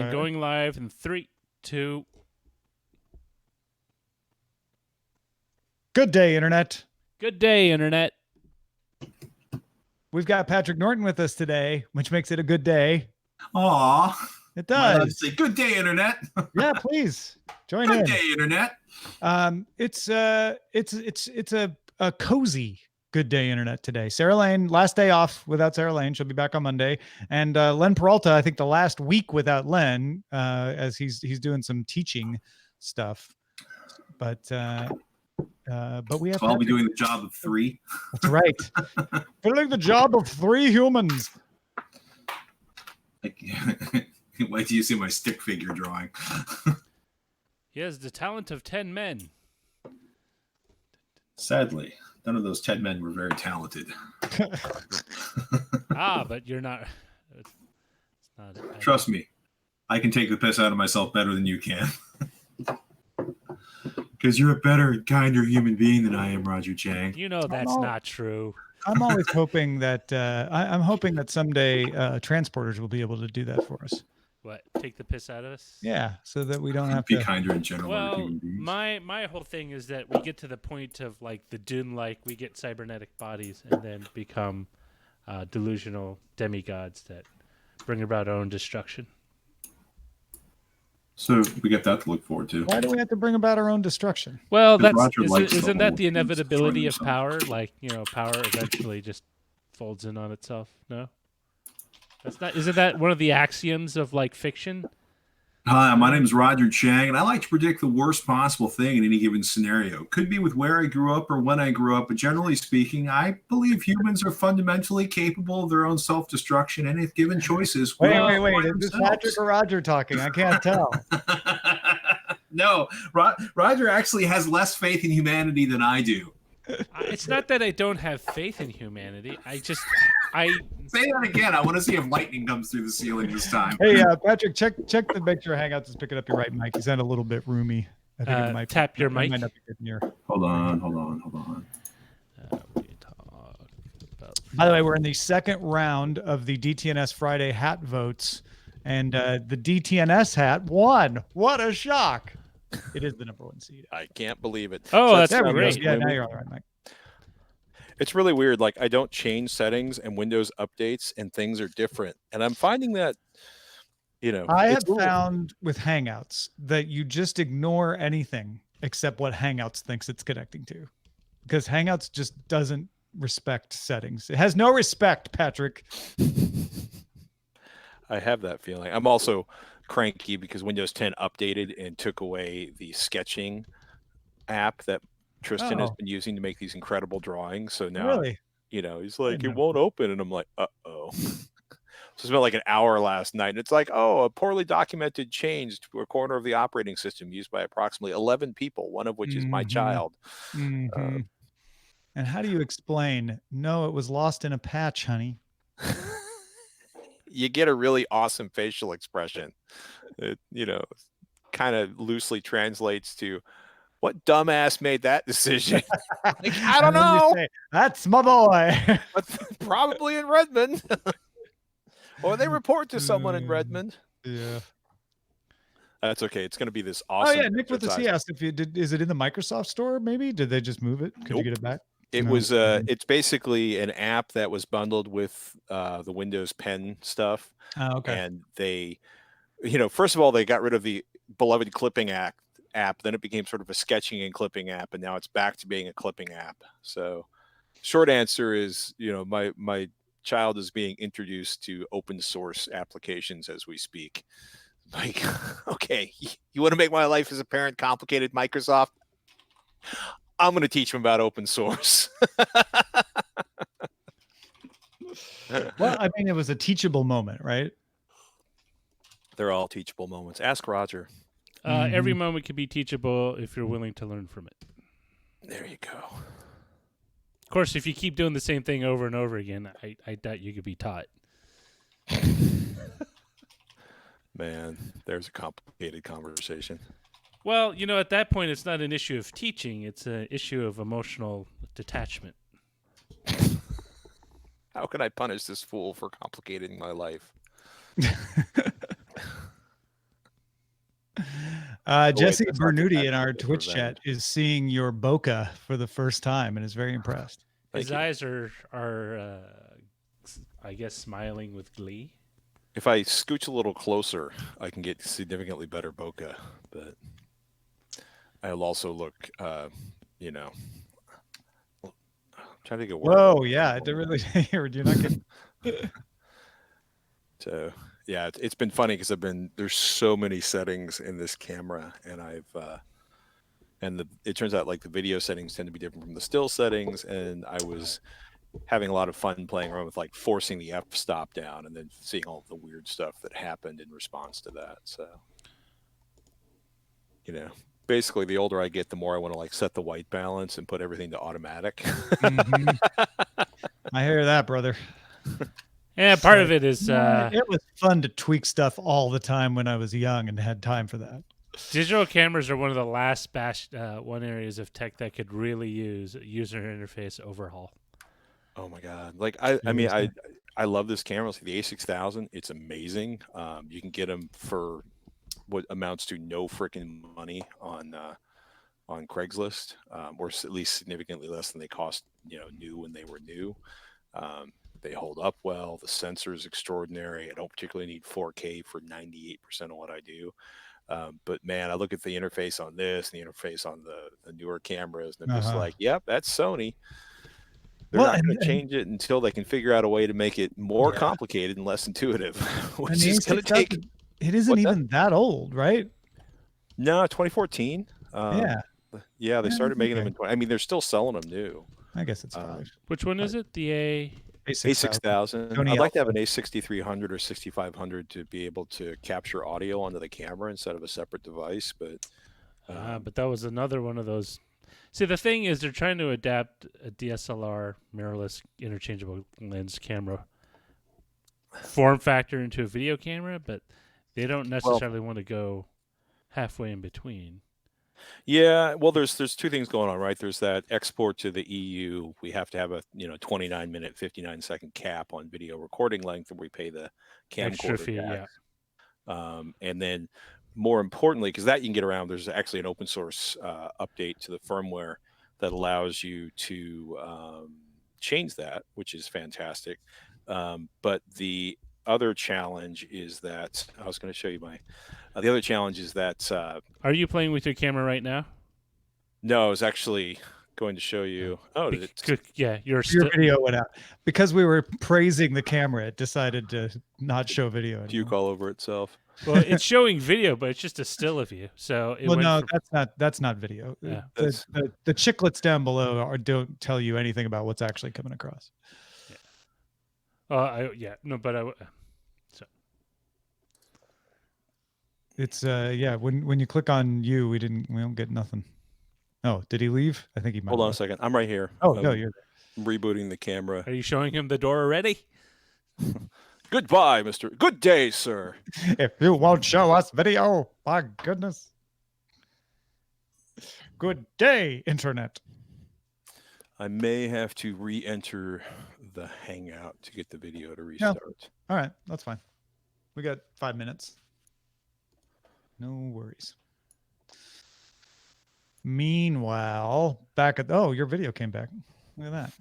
And going live in 3, 2. Good day, Internet. Good day, Internet. We've got Patrick Norton with us today, which makes it a good day. Aw. It does. Say, good day, Internet. Yeah, please join in. Good day, Internet. It's a cozy good day, Internet today. Sarah Lane, last day off without Sarah Lane. She'll be back on Monday. And Len Peralta, I think the last week without Len, as he's doing some teaching stuff. But we have. So I'll be doing the job of 3. That's right. Filling the job of 3 humans. Wait till you see my stick figure drawing. He has the talent of 10 men. Sadly, none of those 10 men were very talented. But you're not. It's not. Trust me, I can take the piss out of myself better than you can. Because you're a better and kinder human being than I am, Roger Chang. You know that's not true. I'm always hoping that I'm hoping that someday transporters will be able to do that for us. What? Take the piss out of us? Yeah, so that we don't have be to be kinder in general. Well, human beings. my whole thing is that we get to the point of like the Dune, like we get cybernetic bodies and then become delusional demigods that bring about our own destruction. So we get that to look forward to. Why do we have to bring about our own destruction? Well, Isn't that the inevitability of power? Like, power eventually just folds in on itself. No, that's not. Isn't that one of the axioms of like fiction? Hi, my name is Roger Chang, and I like to predict the worst possible thing in any given scenario. Could be with where I grew up or when I grew up, but generally speaking, I believe humans are fundamentally capable of their own self-destruction, and if given choices, wait. Is this Patrick or Roger talking? I can't tell. No, Roger actually has less faith in humanity than I do. It's not that I don't have faith in humanity. I say that again. I want to see if lightning comes through the ceiling this time. Hey, Patrick, check to make sure Hangouts is picking up your right mic. You sound a little bit roomy. I think it might tap your mic. Might not be good near. Hold on. By the way, we're in the second round of the DTNS Friday hat votes, and the DTNS hat won. What a shock! It is the #1 seed. I can't believe it. Oh, So that's great. Yeah, now you're all right, Mike. It's really weird. Like, I don't change settings and Windows updates and things are different. And I'm finding that, I have found with Hangouts that you just ignore anything except what Hangouts thinks it's connecting to, because Hangouts just doesn't respect settings. It has no respect, Patrick. I have that feeling. I'm also cranky because Windows 10 updated and took away the sketching app that Tristan has been using to make these incredible drawings. So now, Really? He's like, it won't open. And I'm like, uh-oh. So I spent like an hour last night. And it's like, a poorly documented change to a corner of the operating system used by approximately 11 people, one of which is my child. Mm-hmm. And how do you explain, no, it was lost in a patch, honey? You get a really awesome facial expression. It, kind of loosely translates to, what dumbass made that decision? Like, I don't know. Say, that's my boy. But probably in Redmond. Or they report to someone in Redmond. Yeah. That's okay. It's going to be this awesome. Oh, yeah. Nick with the C asked if is it in the Microsoft store, maybe? Did they just move it? Could you get it back? It was it's basically an app that was bundled with the Windows Pen stuff. Oh, okay. And they, first of all, they got rid of the beloved clipping app. Then it became sort of a sketching and clipping app, and now it's back to being a clipping app. So short answer is, my child is being introduced to open source applications as we speak. Like, okay, you want to make my life as a parent complicated, Microsoft? I'm going to teach them about open source. Well, I mean, it was a teachable moment, right? They're all teachable moments. Ask Roger. Every moment can be teachable if you're willing to learn from it. There you go. Of course, if you keep doing the same thing over and over again, I doubt you could be taught. Man, there's a complicated conversation. Well, at that point, it's not an issue of teaching. It's an issue of emotional detachment. How can I punish this fool for complicating my life? Jesse that's not the Bernuti in tactical our bit Twitch for chat Vend. is seeing your bokeh for the first time and is very impressed. His Thank you. eyes are I guess, smiling with glee. If I scooch a little closer, I can get significantly better bokeh, but I'll also look, you know, I'm trying to get where. Whoa, yeah, it really. You're not getting. So yeah, it's been funny because there's so many settings in this camera, and it turns out like the video settings tend to be different from the still settings, and I was having a lot of fun playing around with like forcing the f-stop down and then seeing all the weird stuff that happened in response to that. So, basically the older I get, the more I want to like set the white balance and put everything to automatic. Mhm. I hear that, brother. Yeah, part of it is It was fun to tweak stuff all the time when I was young and had time for that. digital cameras are one of the last one areas of tech that could really use a user interface overhaul. Oh my God. Like, I mean, I love this camera. It's the A6000. It's amazing. You can get them for what amounts to no freaking money on Craigslist, or at least significantly less than they cost, new when they were new. They hold up well. The sensor is extraordinary. I don't particularly need 4K for 98% of what I do. But man, I look at the interface on this and the interface on the newer cameras, and I'm just like, yep, that's Sony. They're not going to change it until they can figure out a way to make it more complicated and less intuitive, which is going to take. It isn't even that old, right? No, 2014. Yeah, they started making them in 20. I mean, they're still selling them new. I guess it's fine. Which one is it? The A6000. I'd like to have an A6300 or 6500 to be able to capture audio onto the camera instead of a separate device. But that was another one of those. See, the thing is, they're trying to adapt a DSLR mirrorless interchangeable lens camera form factor into a video camera, but they don't necessarily want to go halfway in between. Yeah, well, there's two things going on, right? There's that export to the EU. We have to have a 29-minute, 59-second cap on video recording length, where we pay the camcorder fee, tax. And then, more importantly, because that you can get around, there's actually an open source update to the firmware that allows you to change that, which is fantastic. But the other challenge is that I was going to show you the other challenge is that. Are you playing with your camera right now? No, I was actually going to show you. Oh, did it? Yeah, your video went out because we were praising the camera. It decided to not show video anymore. Puke all over itself. Well, it's showing video, but it's just a still of you. So that's not video. Yeah. The chiclets down below don't tell you anything about what's actually coming across. It's when you click on you, we don't get nothing. Oh, did he leave? I think he might. Hold on a second. I'm right here. Oh, no, you're there. Rebooting the camera. Are you showing him the door already? Goodbye, Mr. Good day, sir. If you won't show us video, my goodness. Good day, internet. I may have to re-enter the Hangout to get the video to restart. No. All right, that's fine. We got 5 minutes. No worries. Meanwhile, your video came back. Look at that.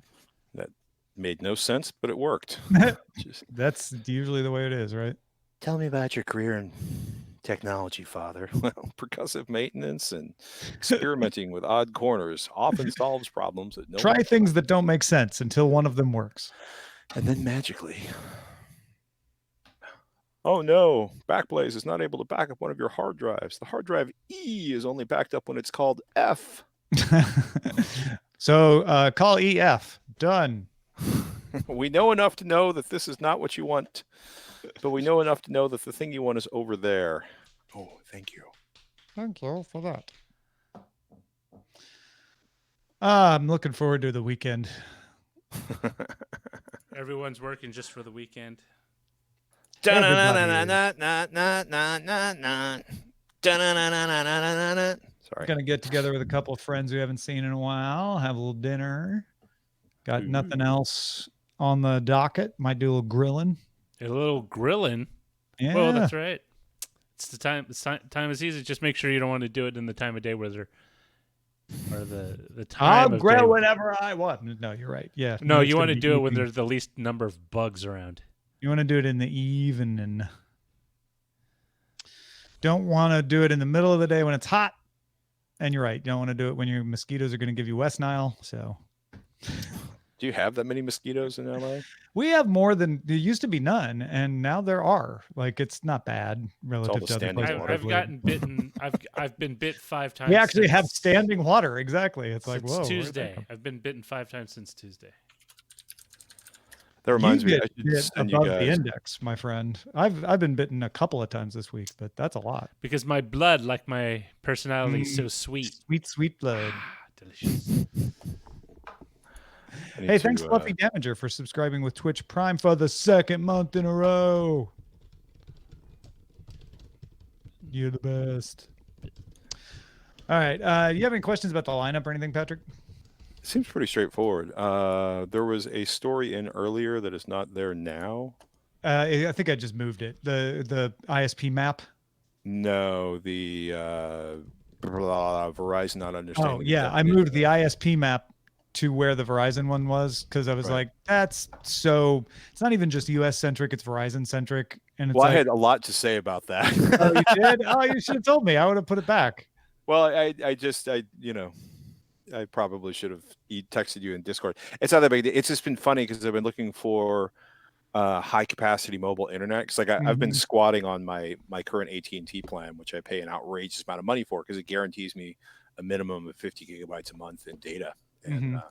That made no sense, but it worked. That's usually the way it is, right? Tell me about your career in technology, Father. Well, percussive maintenance and experimenting with odd corners often solves problems that Try things that don't make sense until one of them works. And then magically. Oh no, Backblaze is not able to back up one of your hard drives. The hard drive E is only backed up when it's called F. So call EF. Done. We know enough to know that this is not what you want, but we know enough to know that the thing you want is over there. Oh, thank you. Thank you for that. I'm looking forward to the weekend. Everyone's working just for the weekend. Sorry. Gonna get together with a couple of friends we haven't seen in a while, have a little dinner. Got nothing else on the docket. Might do a little grilling. A little grilling? Yeah. Oh, that's right. It's the time. Time is easy. Just make sure you don't want to do it in the time of day where they're, or the time I'll of grill day. whenever I want. No, you're right. Yeah. No, it's you gonna want to be do it when evening. there's the least number of bugs around. You want to do it in the evening. Don't want to do it in the middle of the day when it's hot. And you're right. You don't want to do it when your mosquitoes are going to give you West Nile. So Do you have that many mosquitoes in LA? we have more than there used to be none, and now there are. Like it's not bad relative the to other standing places. water. I've gotten bitten. I've been bit 5 times. We actually have since- standing water. Exactly. It's like, since whoa. where'd that Tuesday. come I've been bitten 5 times since Tuesday. That reminds me, you I get should bit send you above the guys. index, my friend. I've been bitten a couple of times this week, but that's a lot. Because my blood, like my personality, is so Mm. sweet. Sweet blood. Delicious. I need Hey, to, thanks, Fluffy Damager, for subscribing with Twitch Prime for the second month in a row. You're the best. All right. You have any questions about the lineup or anything, Patrick? Seems pretty straightforward. There was a story in earlier that is not there now. I think I just moved it. The ISP map. No, the Verizon not understanding. Oh, yeah. I moved the ISP map to where the Verizon one was because I was Right. like, that's so it's not even just US centric, it's Verizon centric. And it's Well, I like, had a lot to say about that. oh, you did? Oh, you should have told me. I would have put it back. Well, I probably should have texted you in Discord. It's not that big. It's just been funny because I've been looking for high capacity mobile internet. Because I've been squatting on my current AT&T plan, which I pay an outrageous amount of money for because it guarantees me a minimum of 50 gigabytes a month in data. And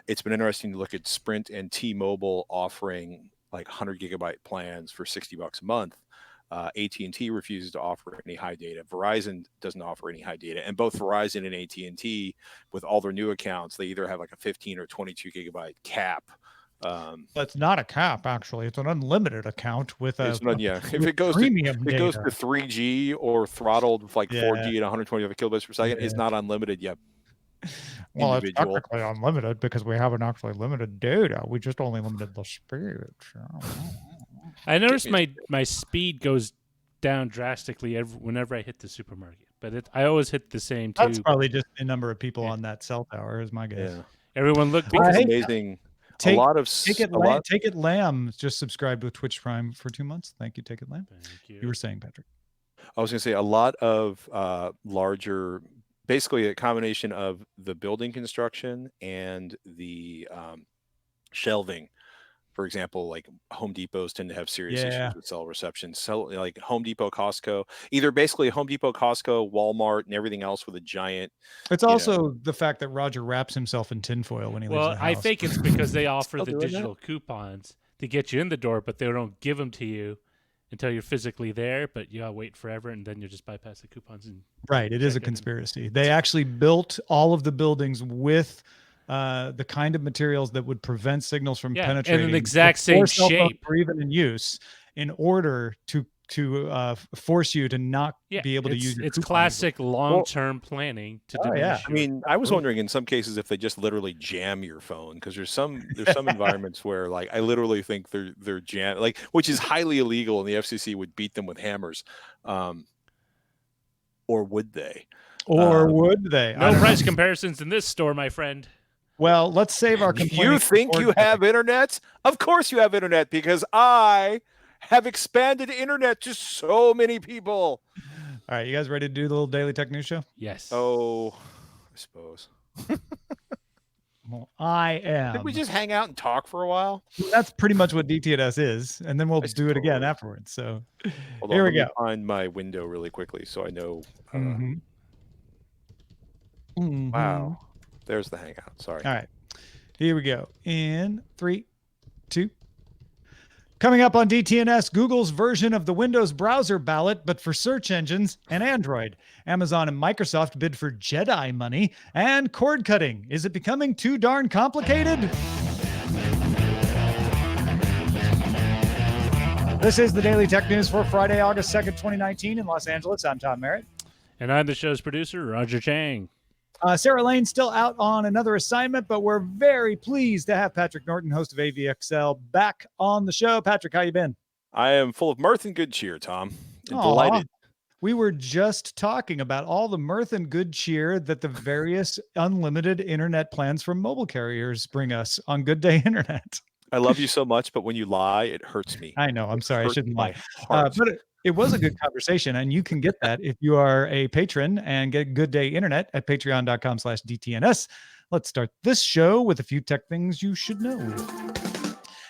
it's been interesting to look at Sprint and T-Mobile offering like 100 gigabyte plans for $60 a month. AT&T refuses to offer any high data. Verizon doesn't offer any high data, and both Verizon and AT&T, with all their new accounts, they either have like a 15 or 22 gigabyte cap. That's not a cap, actually. It's an unlimited account with a if it goes premium to, it goes data. to 3G or throttled with like Yeah. 4G at 125 kilobits per second. It's not unlimited yet. Well, it's individual. technically unlimited because we haven't actually limited data. We just only limited the speed. I noticed my speed goes down drastically whenever I hit the supermarket, but I always hit the same too. That's probably just the number of people on that cell tower, is my guess. Yeah, Everyone look it's because amazing. A lot of Take It Lamb just subscribed with Twitch Prime for 2 months. Thank you, Take It Lamb. Thank You were saying, Patrick. I was going to say a lot of larger, basically a combination of the building construction and the shelving. For example, like Home Depots tend to have serious issues with cell reception. So like Home Depot, Costco, either basically Home Depot, Costco, Walmart, and everything else with a giant. It's also the fact that Roger wraps himself in tinfoil when he leaves the house. I think it's because they offer Still the doing that? digital coupons to get you in the door, but they don't give them to you until you're physically there, but you gotta wait forever, and then you just bypass the coupons. And Right. It is a conspiracy. They actually built all of the buildings with the kind of materials that would prevent signals from penetrating in an exact same before cell phones shape. were even in use in order to force you to not be able to use your it's coupons. classic long-term planning to diminish I mean, I was wondering in some cases if they just literally jam your phone, because there's some environments where like I literally think they're jam, like, which is highly illegal, and the FCC would beat them with hammers. Or would they? Or would they? No price comparisons in this store, my friend. Well, let's save our complaints. You think you have internet? Of course you have internet, because I have expanded internet to so many people. All right, you guys ready to do the little daily tech news show? Yes. Oh, I suppose. Well, I am. Did we just hang out and talk for a while? That's pretty much what DTNS is, and then we'll do it again afterwards. So here we go. Find my window really quickly so I know. Mm-hmm. Wow, there's the hangout. Sorry. All right, here we go. In 3, 2. Coming up on DTNS, Google's version of the Windows browser ballot, but for search engines and Android. Amazon and Microsoft bid for Jedi money, and cord cutting. Is it becoming too darn complicated? This is the Daily Tech News for Friday, August 2nd, 2019 in Los Angeles. I'm Tom Merritt. And I'm the show's producer, Roger Chang. Sarah Lane's still out on another assignment, but we're very pleased to have Patrick Norton, host of AVXL, back on the show. Patrick, how you been? I am full of mirth and good cheer, Tom. And Aw. delighted We were just talking about all the mirth and good cheer that the various unlimited internet plans from mobile carriers bring us on Good Day Internet. I love you so much, but when you lie, it hurts me. I know. I'm It sorry. I hurts shouldn't lie. my heart. But it was a good conversation, and you can get that if you are a patron and get Good Day Internet at patreon.com/DTNS. Let's start this show with a few tech things you should know.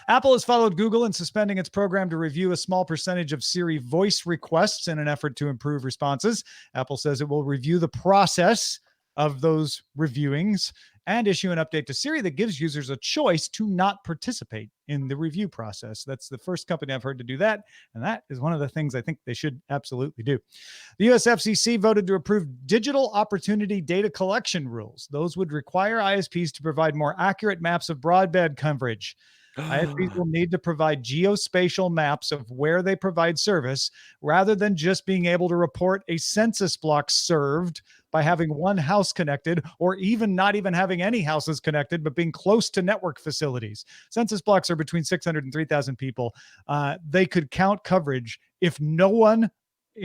Apple has followed Google in suspending its program to review a small percentage of Siri voice requests in an effort to improve responses. Apple says it will review the process of those reviewings and issue an update to Siri that gives users a choice to not participate in the review process. That's the first company I've heard to do that, and that is one of the things I think they should absolutely do. The US FCC voted to approve digital opportunity data collection rules. Those would require ISPs to provide more accurate maps of broadband coverage. ISPs will need to provide geospatial maps of where they provide service rather than just being able to report a census block served by having one house connected, or even not even having any houses connected, but being close to network facilities. Census blocks are between 600 and 3,000 people. They could count coverage if no one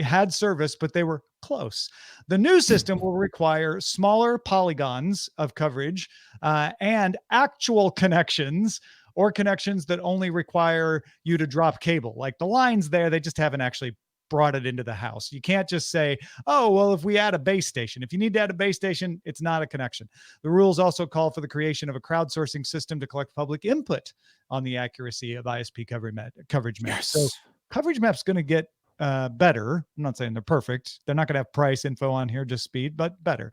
had service, but they were close. The new system will require smaller polygons of coverage and actual connections, or connections that only require you to drop cable. Like the lines there, they just haven't actually brought it into the house. You can't just say, oh, well, if we add a base station. If you need to add a base station, it's not a connection. The rules also call for the creation of a crowdsourcing system to collect public input on the accuracy of ISP coverage maps. Yes. So coverage maps going to get better. I'm not saying they're perfect. They're not going to have price info on here, just speed, but better.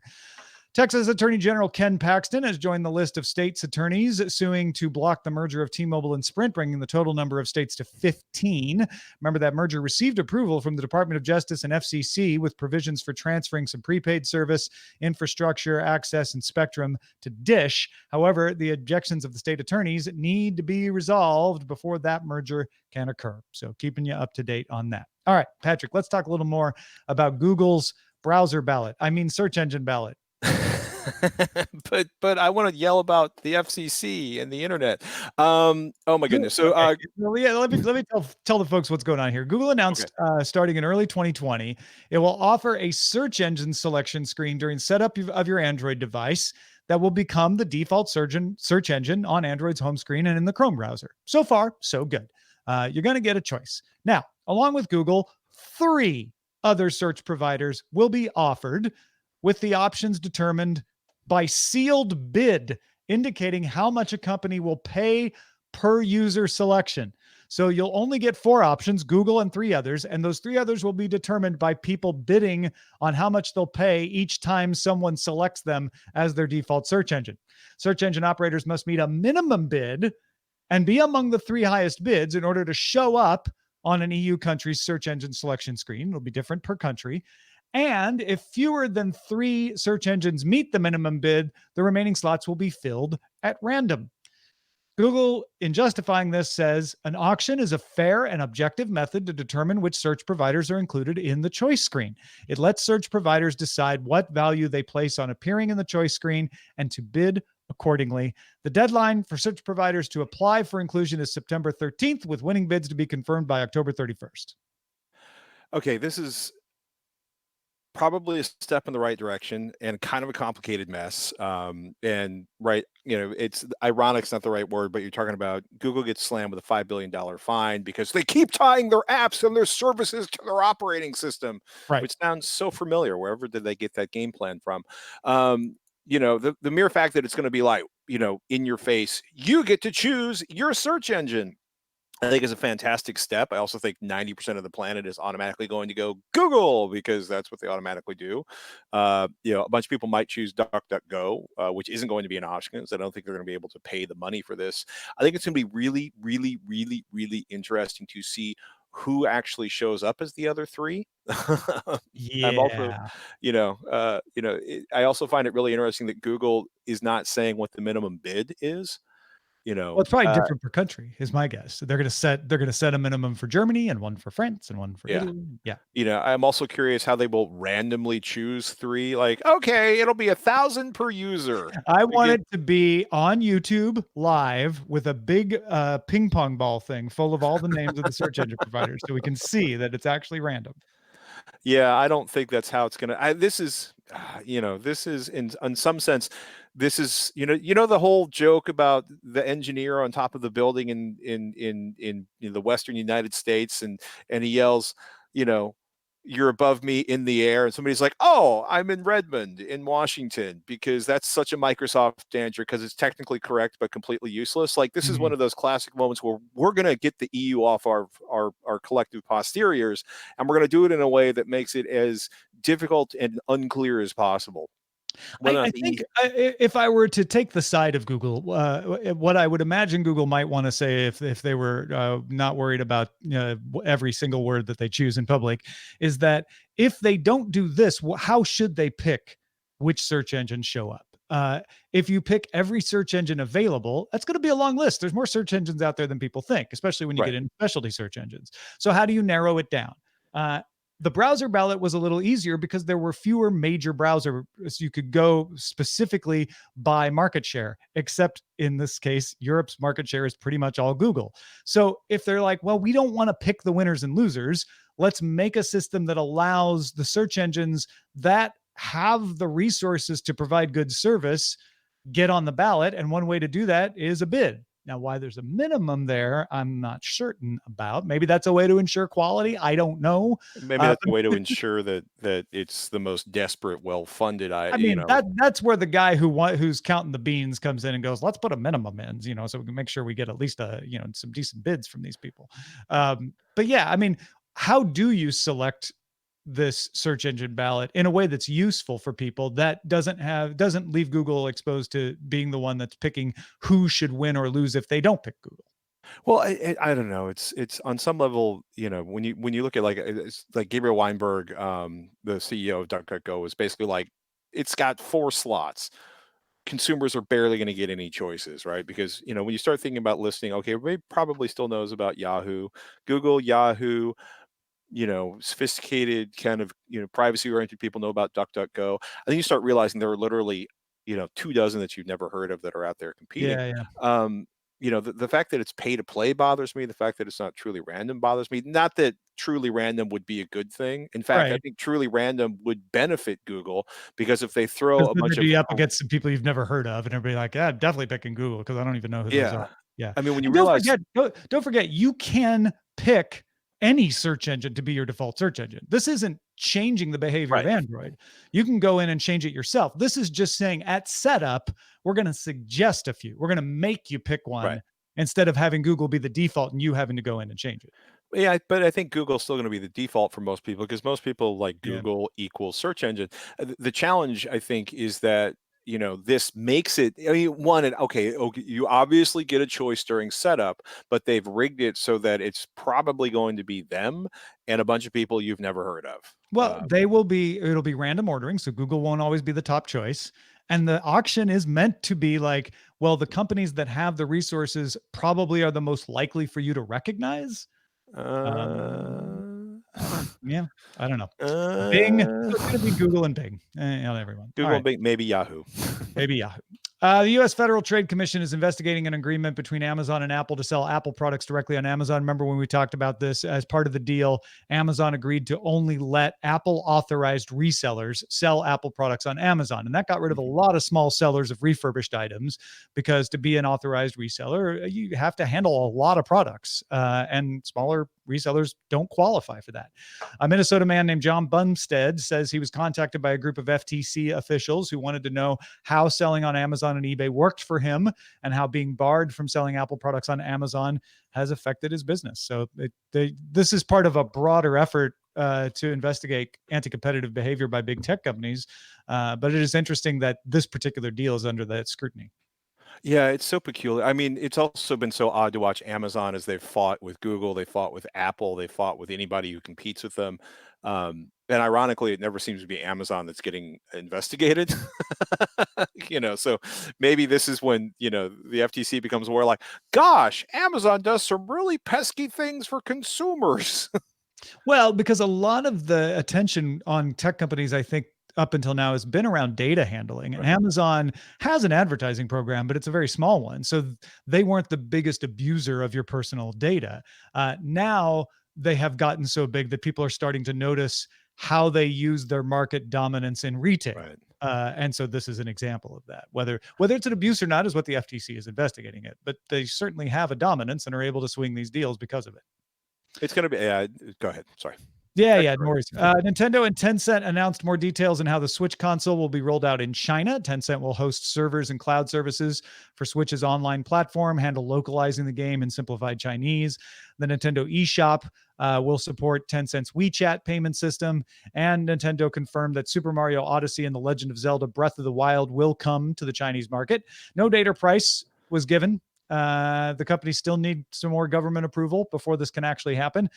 Texas Attorney General Ken Paxton has joined the list of states' attorneys suing to block the merger of T-Mobile and Sprint, bringing the total number of states to 15. Remember, that merger received approval from the Department of Justice and FCC with provisions for transferring some prepaid service, infrastructure, access, and spectrum to Dish. However, the objections of the state attorneys need to be resolved before that merger can occur. So keeping you up to date on that. All right, Patrick, let's talk a little more about Google's search engine ballot. but I want to yell about the FCC and the internet. Oh my goodness! So let me tell the folks what's going on here. Google announced starting in early 2020, it will offer a search engine selection screen during setup of your Android device that will become the default search engine on Android's home screen and in the Chrome browser. So far, so good. You're going to get a choice. Now, along with Google, 3 other search providers will be offered, with the options determined by sealed bid, indicating how much a company will pay per user selection. So you'll only get 4 options, Google and 3 others, and those 3 others will be determined by people bidding on how much they'll pay each time someone selects them as their default search engine. Search engine operators must meet a minimum bid and be among the 3 highest bids in order to show up on an EU country's search engine selection screen. It'll be different per country. And if fewer than 3 search engines meet the minimum bid, the remaining slots will be filled at random. Google, in justifying this, says an auction is a fair and objective method to determine which search providers are included in the choice screen. It lets search providers decide what value they place on appearing in the choice screen and to bid accordingly. The deadline for search providers to apply for inclusion is September 13th, with winning bids to be confirmed by October 31st. Okay, this is probably a step in the right direction and kind of a complicated mess. It's ironic's not the right word, but you're talking about Google gets slammed with a $5 billion fine because they keep tying their apps and their services to their operating system, Right. which sounds so familiar. Wherever did they get that game plan from? The mere fact that it's going to be like, in your face, you get to choose your search engine, I think is a fantastic step. I also think 90% of the planet is automatically going to go Google because that's what they automatically do. A bunch of people might choose DuckDuckGo, which isn't going to be an option because I don't think they're going to be able to pay the money for this. I think it's going to be really, really, really, really interesting to see who actually shows up as the other 3. Yeah. I'm also, I also find it really interesting that Google is not saying what the minimum bid is. Well, it's probably different per country, is my guess. They're going to set a minimum for Germany and one for France and one for Italy. Yeah. I'm also curious how they will randomly choose 3. Like, okay, it'll be 1,000 per user. I want it to be on YouTube live with a big ping pong ball thing full of all the names of the search engine providers, so we can see that it's actually random. Yeah, I don't think that's how it's gonna. This is, this is in some sense, this is, the whole joke about the engineer on top of the building in the Western United States, and he yells, you know, "You're above me in the air," and somebody's like, "Oh, I'm in Redmond, in Washington," because that's such a Microsoft answer because it's technically correct but completely useless. Like this is one Mhm. of those classic moments where we're gonna get the EU off our collective posteriors, and we're going to do it in a way that makes it as difficult and unclear as possible. Whether or I not think the if I were to take the side of Google, what I would imagine Google might want to say if they were not worried about every single word that they choose in public, is that if they don't do this, how should they pick which search engines show up? If you pick every search engine available, that's going to be a long list. There's more search engines out there than people think, especially when you right, get into specialty search engines. So how do you narrow it down? Uh, the browser ballot was a little easier because there were fewer major browsers. So you could go specifically by market share, except in this case, Europe's market share is pretty much all Google. So if they're like, well, we don't want to pick the winners and losers, let's make a system that allows the search engines that have the resources to provide good service get on the ballot. And one way to do that is a bid. Now, why there's a minimum there, I'm not certain about. Maybe that's a way to ensure quality. I don't know. maybe that's a way to ensure that it's the most desperate, well-funded. I mean, that's where the guy who's counting the beans comes in and goes, let's put a minimum in, so we can make sure we get at least some decent bids from these people. But yeah, I mean, how do you select this search engine ballot in a way that's useful for people that doesn't leave Google exposed to being the one that's picking who should win or lose if they don't pick Google? Well, I don't know. It's on some level, when you look at like it's like Gabriel Weinberg, the CEO of DuckDuckGo, was basically like, it's got 4 slots. Consumers are barely going to get any choices, right? Because when you start thinking about listing, okay, everybody probably still knows about Yahoo, Google, Yahoo. Sophisticated kind of, privacy oriented people know about DuckDuckGo. And then you start realizing there are literally, 2 dozen that you've never heard of that are out there competing. Yeah, yeah. Um, the fact that it's pay to play bothers me. The fact that it's not truly random bothers me. Not that truly random would be a good thing. In fact, I Right. think truly random would benefit Google because if they throw Because a then bunch they'd of, be up against some people you've never heard of, and everybody like, yeah, definitely picking Google because I don't even know who those are. yeah, Yeah. I mean, when you And don't realize, forget, don't forget, you can pick any search engine to be your default search engine. This isn't changing the behavior of right, Android. You can go in and change it yourself. This is just saying at setup, we're going to suggest a few. We're going to make you pick right. one instead of having Google be the default and you having to go in and change it. Yeah, but I think Google's still going to be the default for most people because most people like Yeah. Google equals search engine. The challenge, I think, is that this makes it. I mean, okay, you obviously get a choice during setup, but they've rigged it so that it's probably going to be them and a bunch of people you've never heard of. Well, it'll be random ordering. So Google won't always be the top choice. And the auction is meant to be like, well, the companies that have the resources probably are the most likely for you to recognize. Um, Uh, yeah, I don't know. Bing. So uh, it's going to be Google and Bing. Not everyone. All Google, right. and Bing, maybe Yahoo. Maybe Yahoo. The U.S. Federal Trade Commission is investigating an agreement between Amazon and Apple to sell Apple products directly on Amazon. Remember when we talked about this? As part of the deal, Amazon agreed to only let Apple authorized resellers sell Apple products on Amazon. And that got rid of a lot of small sellers of refurbished items because to be an authorized reseller, you have to handle a lot of products. And smaller resellers don't qualify for that. A Minnesota man named John Bumstead says he was contacted by a group of FTC officials who wanted to know how selling on Amazon and eBay worked for him and how being barred from selling Apple products on Amazon has affected his business. So this is part of a broader effort to investigate anti-competitive behavior by big tech companies. But it is interesting that this particular deal is under that scrutiny. Yeah, it's so peculiar. I mean, it's also been so odd to watch Amazon as they've fought with Google, they fought with Apple, they fought with anybody who competes with them. And ironically, it never seems to be Amazon that's getting investigated. So maybe this is when, the FTC becomes aware like, gosh, Amazon does some really pesky things for consumers. Well, because a lot of the attention on tech companies, I think, up until now has been around data handling. And Right. Amazon has an advertising program, but it's a very small one. So they weren't the biggest abuser of your personal data. Now they have gotten so big that people are starting to notice how they use their market dominance in retail. Right. And so this is an example of that. Whether it's an abuse or not is what the FTC is investigating it, but they certainly have a dominance and are able to swing these deals because of it. It's going to be. Go ahead. Sorry. Yeah, no worries. Nintendo and Tencent announced more details on how the Switch console will be rolled out in China. Tencent will host servers and cloud services for Switch's online platform, handle localizing the game in simplified Chinese. The Nintendo eShop will support Tencent's WeChat payment system. And Nintendo confirmed that Super Mario Odyssey and The Legend of Zelda Breath of the Wild will come to the Chinese market. No date or price was given. The company still needs some more government approval before this can actually happen.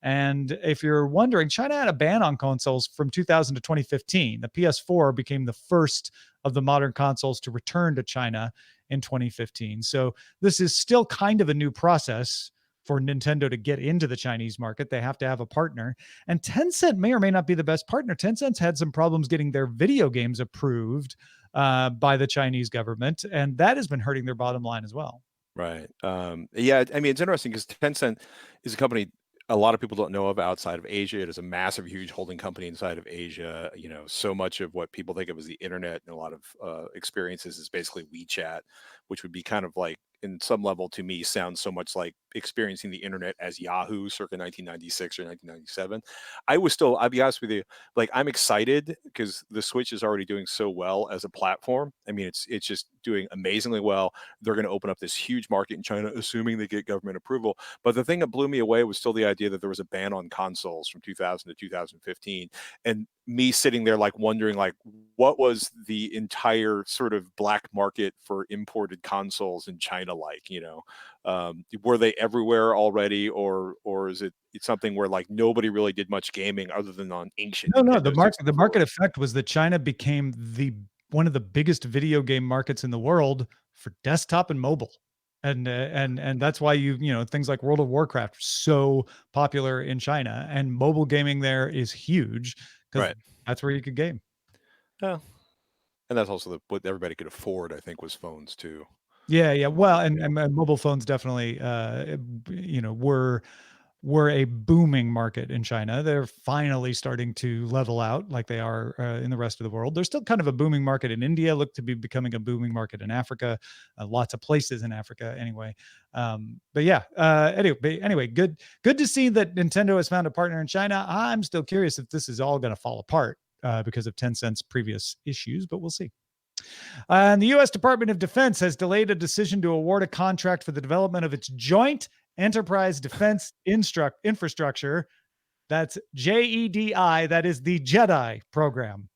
And if you're wondering, China had a ban on consoles from 2000 to 2015. The PS4 became the first of the modern consoles to return to China in 2015. So this is still kind of a new process for Nintendo to get into the Chinese market. They have to have a partner. And Tencent may or may not be the best partner. Tencent's had some problems getting their video games approved by the Chinese government, and that has been hurting their bottom line as well. Right. Yeah. I mean, it's interesting because Tencent is a company a lot of people don't know of outside of Asia. It is a massive, huge holding company inside of Asia. So much of what people think of as the internet and a lot of experiences is basically WeChat, which would be kind of like, in some level, to me, sounds so much like experiencing the internet as Yahoo circa 1996 or 1997. I'll be honest with you, like, I'm excited because the Switch is already doing so well as a platform. I mean, it's just doing amazingly well. They're going to open up this huge market in China, assuming they get government approval. But the thing that blew me away was still the idea that there was a ban on consoles from 2000 to 2015. And me sitting there like wondering like what was the entire sort of black market for imported consoles in China like, were they everywhere already, or is it's something where like nobody really did much gaming other than on ancient No, Nintendo the market effect was that China became one of the biggest video game markets in the world for desktop and mobile. And that's why things like World of Warcraft are so popular in China, and mobile gaming there is huge because Right. that's where you could game. Yeah. And that's also what everybody could afford, I think, was phones too. Yeah. Well, and mobile phones definitely, were a booming market in China. They're finally starting to level out like they are in the rest of the world. There's still kind of a booming market in India, look to be becoming a booming market in Africa, lots of places in Africa anyway. But yeah, anyway, good to see that Nintendo has found a partner in China. I'm still curious if this is all going to fall apart because of Tencent's previous issues, but we'll see. And the U.S. Department of Defense has delayed a decision to award a contract for the development of its joint enterprise defense infrastructure. That's JEDI. That is the JEDI program.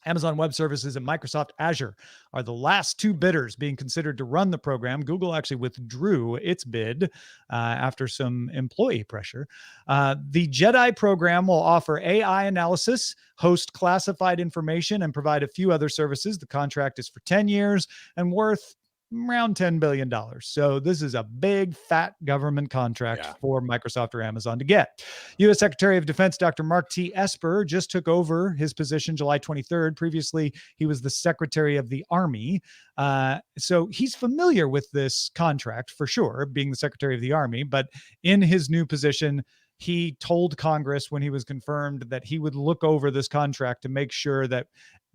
Amazon Web Services and Microsoft Azure are the last two bidders being considered to run the program. Google actually withdrew its bid after some employee pressure. The JEDI program will offer AI analysis, host classified information, and provide a few other services. The contract is for 10 years and worth around $10 billion. So this is a big, fat government contract for Microsoft or Amazon to get. U.S. Secretary of Defense Dr. Mark T. Esper just took over his position July 23rd. Previously, he was the Secretary of the Army. So he's familiar with this contract for sure, being the Secretary of the Army. But in his new position, he told Congress when he was confirmed that he would look over this contract to make sure that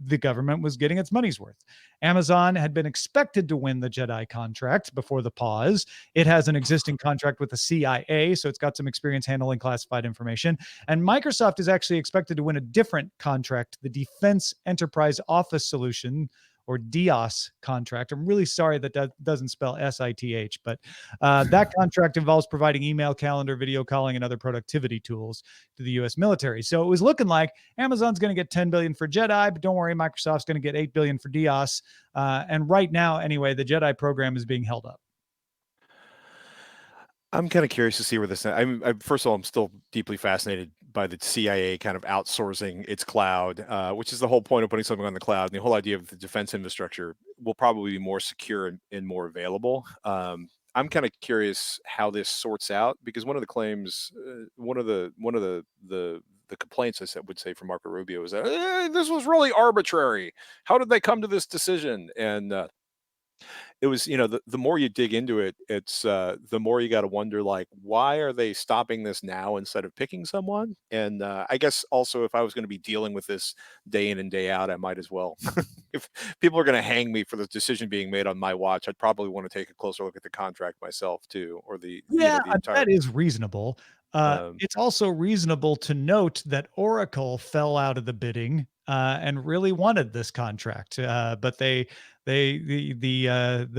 the government was getting its money's worth. Amazon had been expected to win the JEDI contract before the pause. It has an existing contract with the CIA, so it's got some experience handling classified information. And Microsoft is actually expected to win a different contract, the Defense Enterprise Office Solution, or DOS contract. I'm really sorry that doesn't spell SITH, but that contract involves providing email, calendar, video calling, and other productivity tools to the U.S. military. So it was looking like Amazon's going to get $10 billion for JEDI, but don't worry, Microsoft's going to get $8 billion for DOS. And right now, anyway, the JEDI program is being held up. I'm kind of curious to see where this. First of all, I'm still deeply fascinated by the CIA kind of outsourcing its cloud, which is the whole point of putting something on the cloud. And the whole idea of the defense infrastructure will probably be more secure and more available. I'm kind of curious how this sorts out, because one of the claims, one of the complaints I would say from Marco Rubio is that this was really arbitrary. How did they come to this decision? And It was, the more you dig into it, it's the more you got to wonder, like, why are they stopping this now instead of picking someone? And I guess also, if I was going to be dealing with this day in and day out, I might as well. If people are going to hang me for the decision being made on my watch, I'd probably want to take a closer look at the contract myself too, or Yeah, the entire. that is reasonable. Um, It's also reasonable to note that Oracle fell out of the bidding and really wanted this contract, but the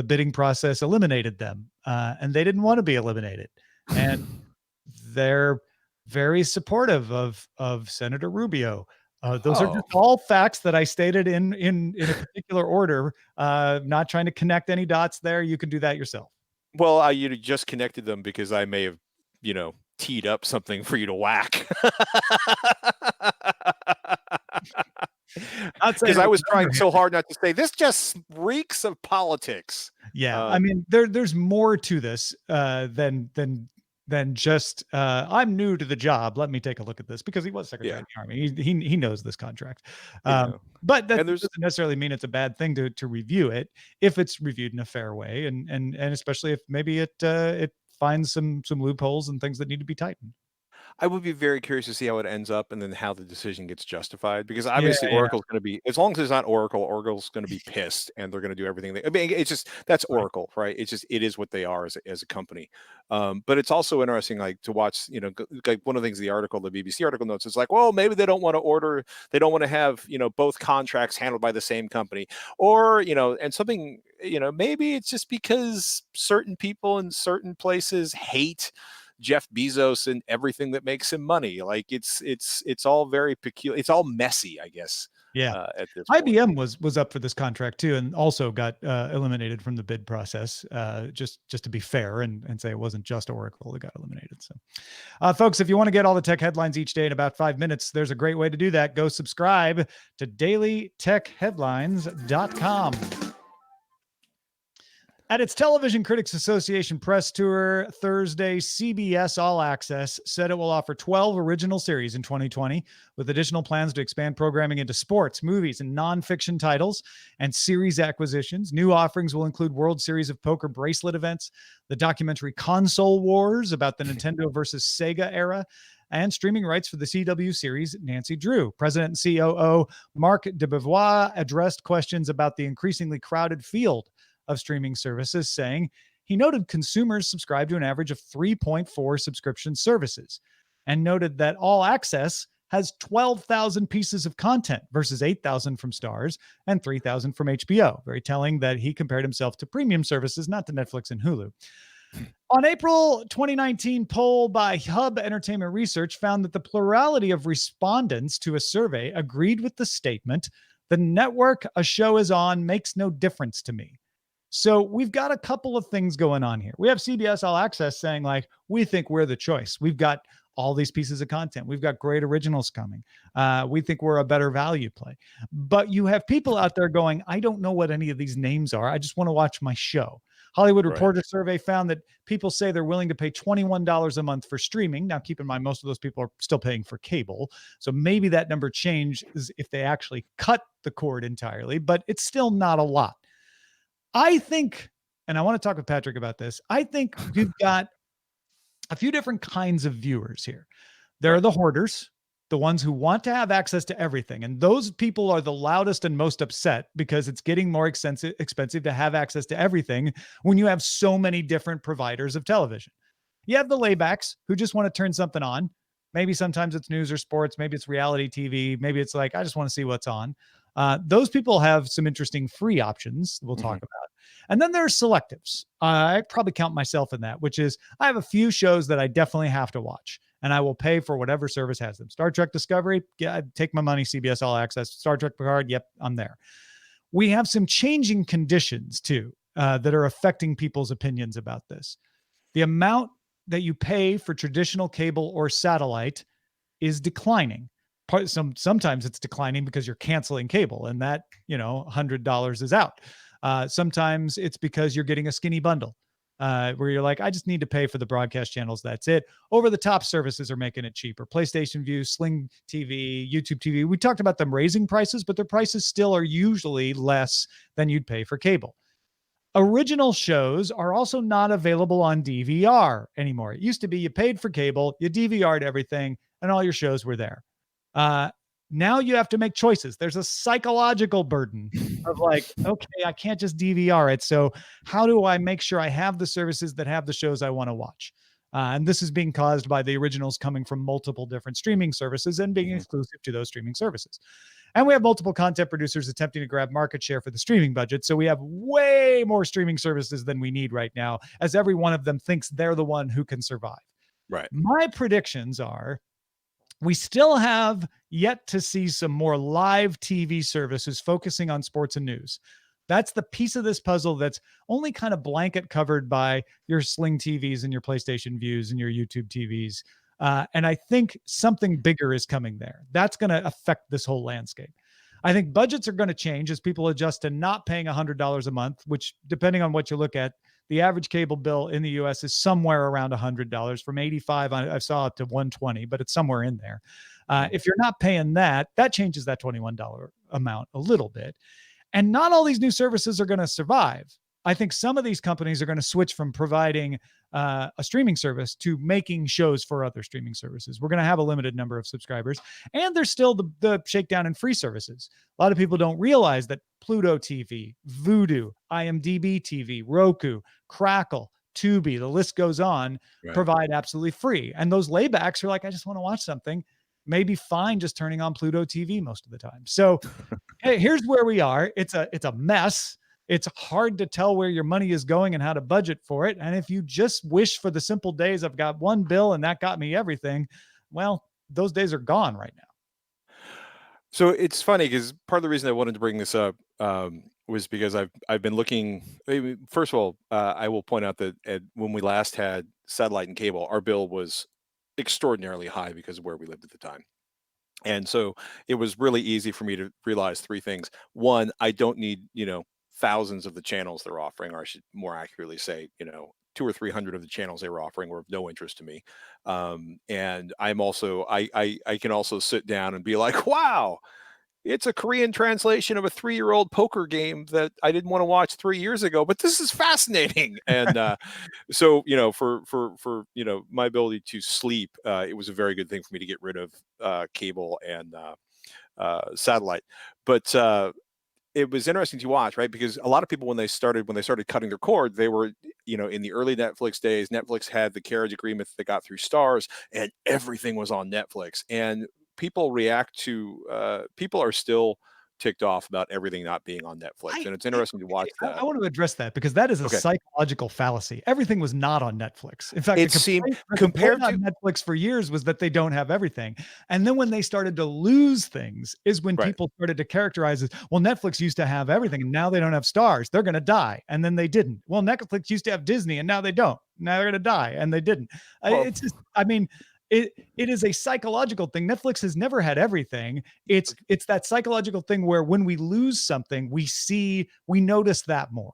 bidding process eliminated them, and they didn't want to be eliminated, and they're very supportive of Senator Rubio. Those are just oh, all facts that I stated in a particular order. Not trying to connect any dots there. You can do that yourself. well, you just connected them because I may have, teed up something for you to whack. Not saying Because it I was was an trying so underhand. hard not to say this just reeks of politics. Yeah, I Um, mean, there's more to this than just I'm new to the job. Let me take a look at this because he was Secretary yeah, of the Army. He knows this contract, you know, but that and there's doesn't necessarily mean it's a bad thing to review it if it's reviewed in a fair way, and especially if maybe it finds some loopholes and things that need to be tightened. I would be very curious to see how it ends up and then how the decision gets justified because Yeah, obviously yeah, Oracle's going to be, as long as it's not Oracle, Oracle's going to be pissed and they're going to do everything. I mean, it's just, that's right. Oracle, right? It's just, it is what they are as a company. But it's also interesting, like to watch, like one of the things the article, the BBC article notes is like, well, maybe they don't want to they don't want to have, both contracts handled by the same company or, and something, maybe it's just because certain people in certain places hate Jeff Bezos and everything that makes him money. Like it's all very peculiar. It's all messy, I guess, Yeah. at this point. IBM was up for this contract too, and also got eliminated from the bid process. Just to be fair and say it wasn't just Oracle that got eliminated. So, folks, if you want to get all the tech headlines each day in about 5 minutes, there's a great way to do that. Go subscribe to dailytechheadlines.com. At its Television Critics Association press tour Thursday, CBS All Access said it will offer 12 original series in 2020, with additional plans to expand programming into sports, movies, and nonfiction titles and series acquisitions. New offerings will include World Series of Poker bracelet events, the documentary Console Wars about the Nintendo versus Sega era, and streaming rights for the CW series Nancy Drew. President and COO Mark DeBevois addressed questions about the increasingly crowded field of streaming services, saying he noted consumers subscribe to an average of 3.4 subscription services and noted that All Access has 12,000 pieces of content versus 8,000 from Starz and 3,000 from HBO. Very telling that he compared himself to premium services, not to Netflix and Hulu. On April 2019 poll by Hub Entertainment Research found that the plurality of respondents to a survey agreed with the statement, "The network a show is on makes no difference to me." So we've got a couple of things going on here. We have CBS All Access saying, like, we think we're the choice. We've got all these pieces of content. We've got great originals coming. We think we're a better value play. But you have people out there going, I don't know what any of these names are. I just want to watch my show. Hollywood Right. Reporter survey found that people say they're willing to pay $21 a month for streaming. Now, keep in mind, most of those people are still paying for cable. So maybe that number changes if they actually cut the cord entirely, but it's still not a lot. I think, and I want to talk with Patrick about this, I think we've got a few different kinds of viewers here. There are Right. the hoarders, the ones who want to have access to everything. And those people are the loudest and most upset because it's getting more expensive to have access to everything when you have so many different providers of television. You have the laybacks who just want to turn something on. Maybe sometimes it's news or sports. Maybe it's reality TV. Maybe it's like, I just want to see what's on. Those people have some interesting free options we'll talk about. And then there's selectives. I probably count myself in that, which is I have a few shows that I definitely have to watch and I will pay for whatever service has them. Star Trek Discovery, yeah, take my money, CBS All Access. Star Trek Picard, yep, I'm there. We have some changing conditions too that are affecting people's opinions about this. The amount that you pay for traditional cable or satellite is declining. Sometimes it's declining because you're canceling cable and that, $100 is out. Sometimes it's because you're getting a skinny bundle where you're like, I just need to pay for the broadcast channels. That's it. Over the top services are making it cheaper. PlayStation View, Sling TV, YouTube TV. We talked about them raising prices, but their prices still are usually less than you'd pay for cable. Original shows are also not available on DVR anymore. It used to be you paid for cable, you DVR'd everything, and all your shows were there. Now you have to make choices. There's a psychological burden of like, okay, I can't just DVR it. So how do I make sure I have the services that have the shows I want to watch? And this is being caused by the originals coming from multiple different streaming services and being exclusive to those streaming services. And we have multiple content producers attempting to grab market share for the streaming budget. So we have way more streaming services than we need right now, as every one of them thinks they're the one who can survive. Right. My predictions are we still have yet to see some more live TV services focusing on sports and news. That's the piece of this puzzle that's only kind of blanket covered by your Sling TVs and your PlayStation Views and your YouTube TVs. And I think something bigger is coming there. That's going to affect this whole landscape. I think budgets are going to change as people adjust to not paying $100 a month, which, depending on what you look at, the average cable bill in the US is somewhere around $100 from 85. I saw it to 120, but it's somewhere in there. If you're not paying that, that changes that $21 amount a little bit. And not all these new services are going to survive. I think some of these companies are going to switch from providing a streaming service to making shows for other streaming services. We're going to have a limited number of subscribers, and there's still the shakedown in free services. A lot of people don't realize that Pluto TV, Vudu, IMDb TV, Roku, Crackle, Tubi, the list goes on, provide absolutely free. And those laybacks are like, I just want to watch something. Maybe fine just turning on Pluto TV most of the time. So hey, here's where we are. It's a mess. It's hard to tell where your money is going and how to budget for it. And if you just wish for the simple days, I've got one bill and that got me everything, well, those days are gone right now. So it's funny because part of the reason I wanted to bring this up was because I've been looking. First of all, I will point out that when we last had satellite and cable, our bill was extraordinarily high because of where we lived at the time. And so it was really easy for me to realize three things. One, I don't need, thousands of the channels they're offering, or I should more accurately say, 200 or 300 of the channels they were offering were of no interest to me. And I'm also, I can also sit down and be like, wow, it's a Korean translation of a 3-year-old poker game that I didn't want to watch 3 years ago, but this is fascinating. And so, for my ability to sleep, it was a very good thing for me to get rid of cable and satellite. But it was interesting to watch, right? Because a lot of people, when they started cutting their cord, they were, in the early Netflix days, Netflix had the carriage agreement that got through Stars, and everything was on Netflix. And people are still ticked off about everything not being on Netflix. And it's interesting to watch that. I want to address that because that is a psychological fallacy. Everything was not on Netflix. In fact, it seemed compared to Netflix for years was that they don't have everything. And then when they started to lose things is when people started to characterize it. Well, Netflix used to have everything and now they don't have Stars. They're going to die. And then they didn't. Well, Netflix used to have Disney and now they don't. Now they're going to die and they didn't. It's just, it is a psychological thing. Netflix has never had everything. It's that psychological thing where when we lose something, we notice that more.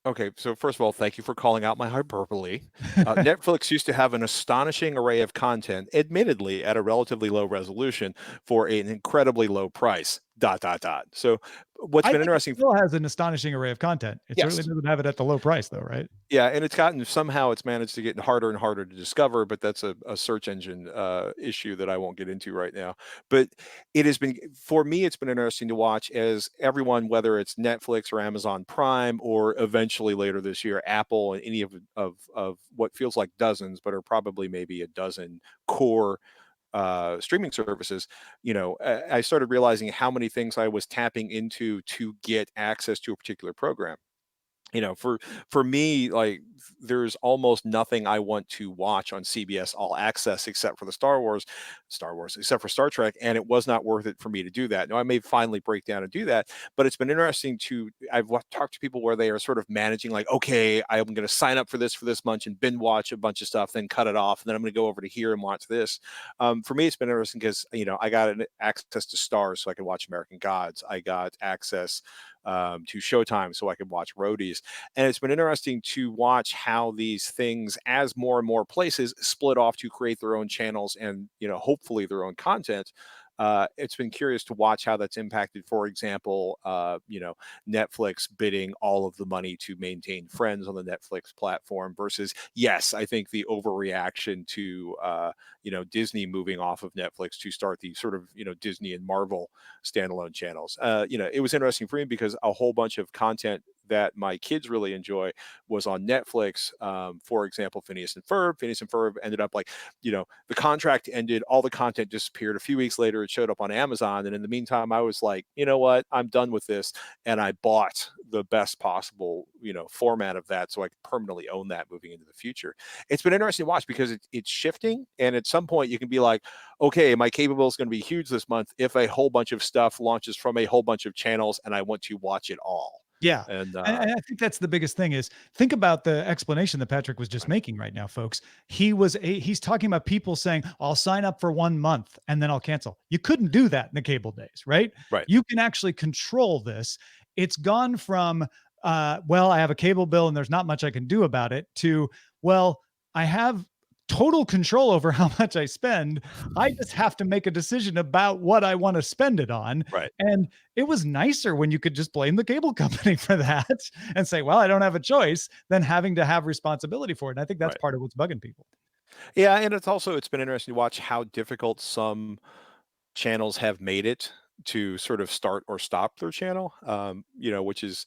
Okay, so first of all, thank you for calling out my hyperbole. Netflix used to have an astonishing array of content, admittedly at a relatively low resolution for an incredibly low price. ... So what's been interesting, it still has an astonishing array of content. It certainly doesn't have it at the low price though, right? Yeah, and it's managed to get harder and harder to discover, but that's a search engine issue that I won't get into right now. But it's been interesting to watch as everyone, whether it's Netflix or Amazon Prime, or eventually later this year, Apple, and any of what feels like dozens, but are probably maybe a dozen core streaming services, I started realizing how many things I was tapping into to get access to a particular program. For me, like, there's almost nothing I want to watch on CBS All Access except for the Star Wars, except for Star Trek, and it was not worth it for me to do that. Now, I may finally break down and do that, but it's been interesting I've talked to people where they are sort of managing, like, okay, I'm going to sign up for this month and binge watch a bunch of stuff, then cut it off, and then I'm going to go over to here and watch this. For me, it's been interesting because, I got access to Stars so I could watch American Gods. I got access to Showtime so I could watch Roadies. And it's been interesting to watch how these things, as more and more places split off to create their own channels and, hopefully their own content, It's been curious to watch how that's impacted, for example, Netflix bidding all of the money to maintain Friends on the Netflix platform versus, yes, I think the overreaction to Disney moving off of Netflix to start the sort of Disney and Marvel standalone channels. It was interesting for me because a whole bunch of content that my kids really enjoy was on Netflix. For example, Phineas and Ferb. Phineas and Ferb ended up the contract ended, all the content disappeared. A few weeks later, it showed up on Amazon. And in the meantime, I was like, you know what? I'm done with this. And I bought the best possible, format of that so I could permanently own that moving into the future. It's been interesting to watch because it's shifting. And at some point you can be like, okay, my cable is going to be huge this month if a whole bunch of stuff launches from a whole bunch of channels and I want to watch it all. Yeah. And And I think that's the biggest thing is think about the explanation that Patrick was just making right now, folks. He's talking about people saying, I'll sign up for 1 month and then I'll cancel. You couldn't do that in the cable days, right? Right. You can actually control this. It's gone from, well, I have a cable bill and there's not much I can do about it to, well, I have total control over how much I spend. I just have to make a decision about what I want to spend it on. Right. And it was nicer when you could just blame the cable company for that and say, well, I don't have a choice, than having to have responsibility for it. And I think that's Right. part of what's bugging people. Yeah, and it's been interesting to watch how difficult some channels have made it to sort of start or stop their channel. Which is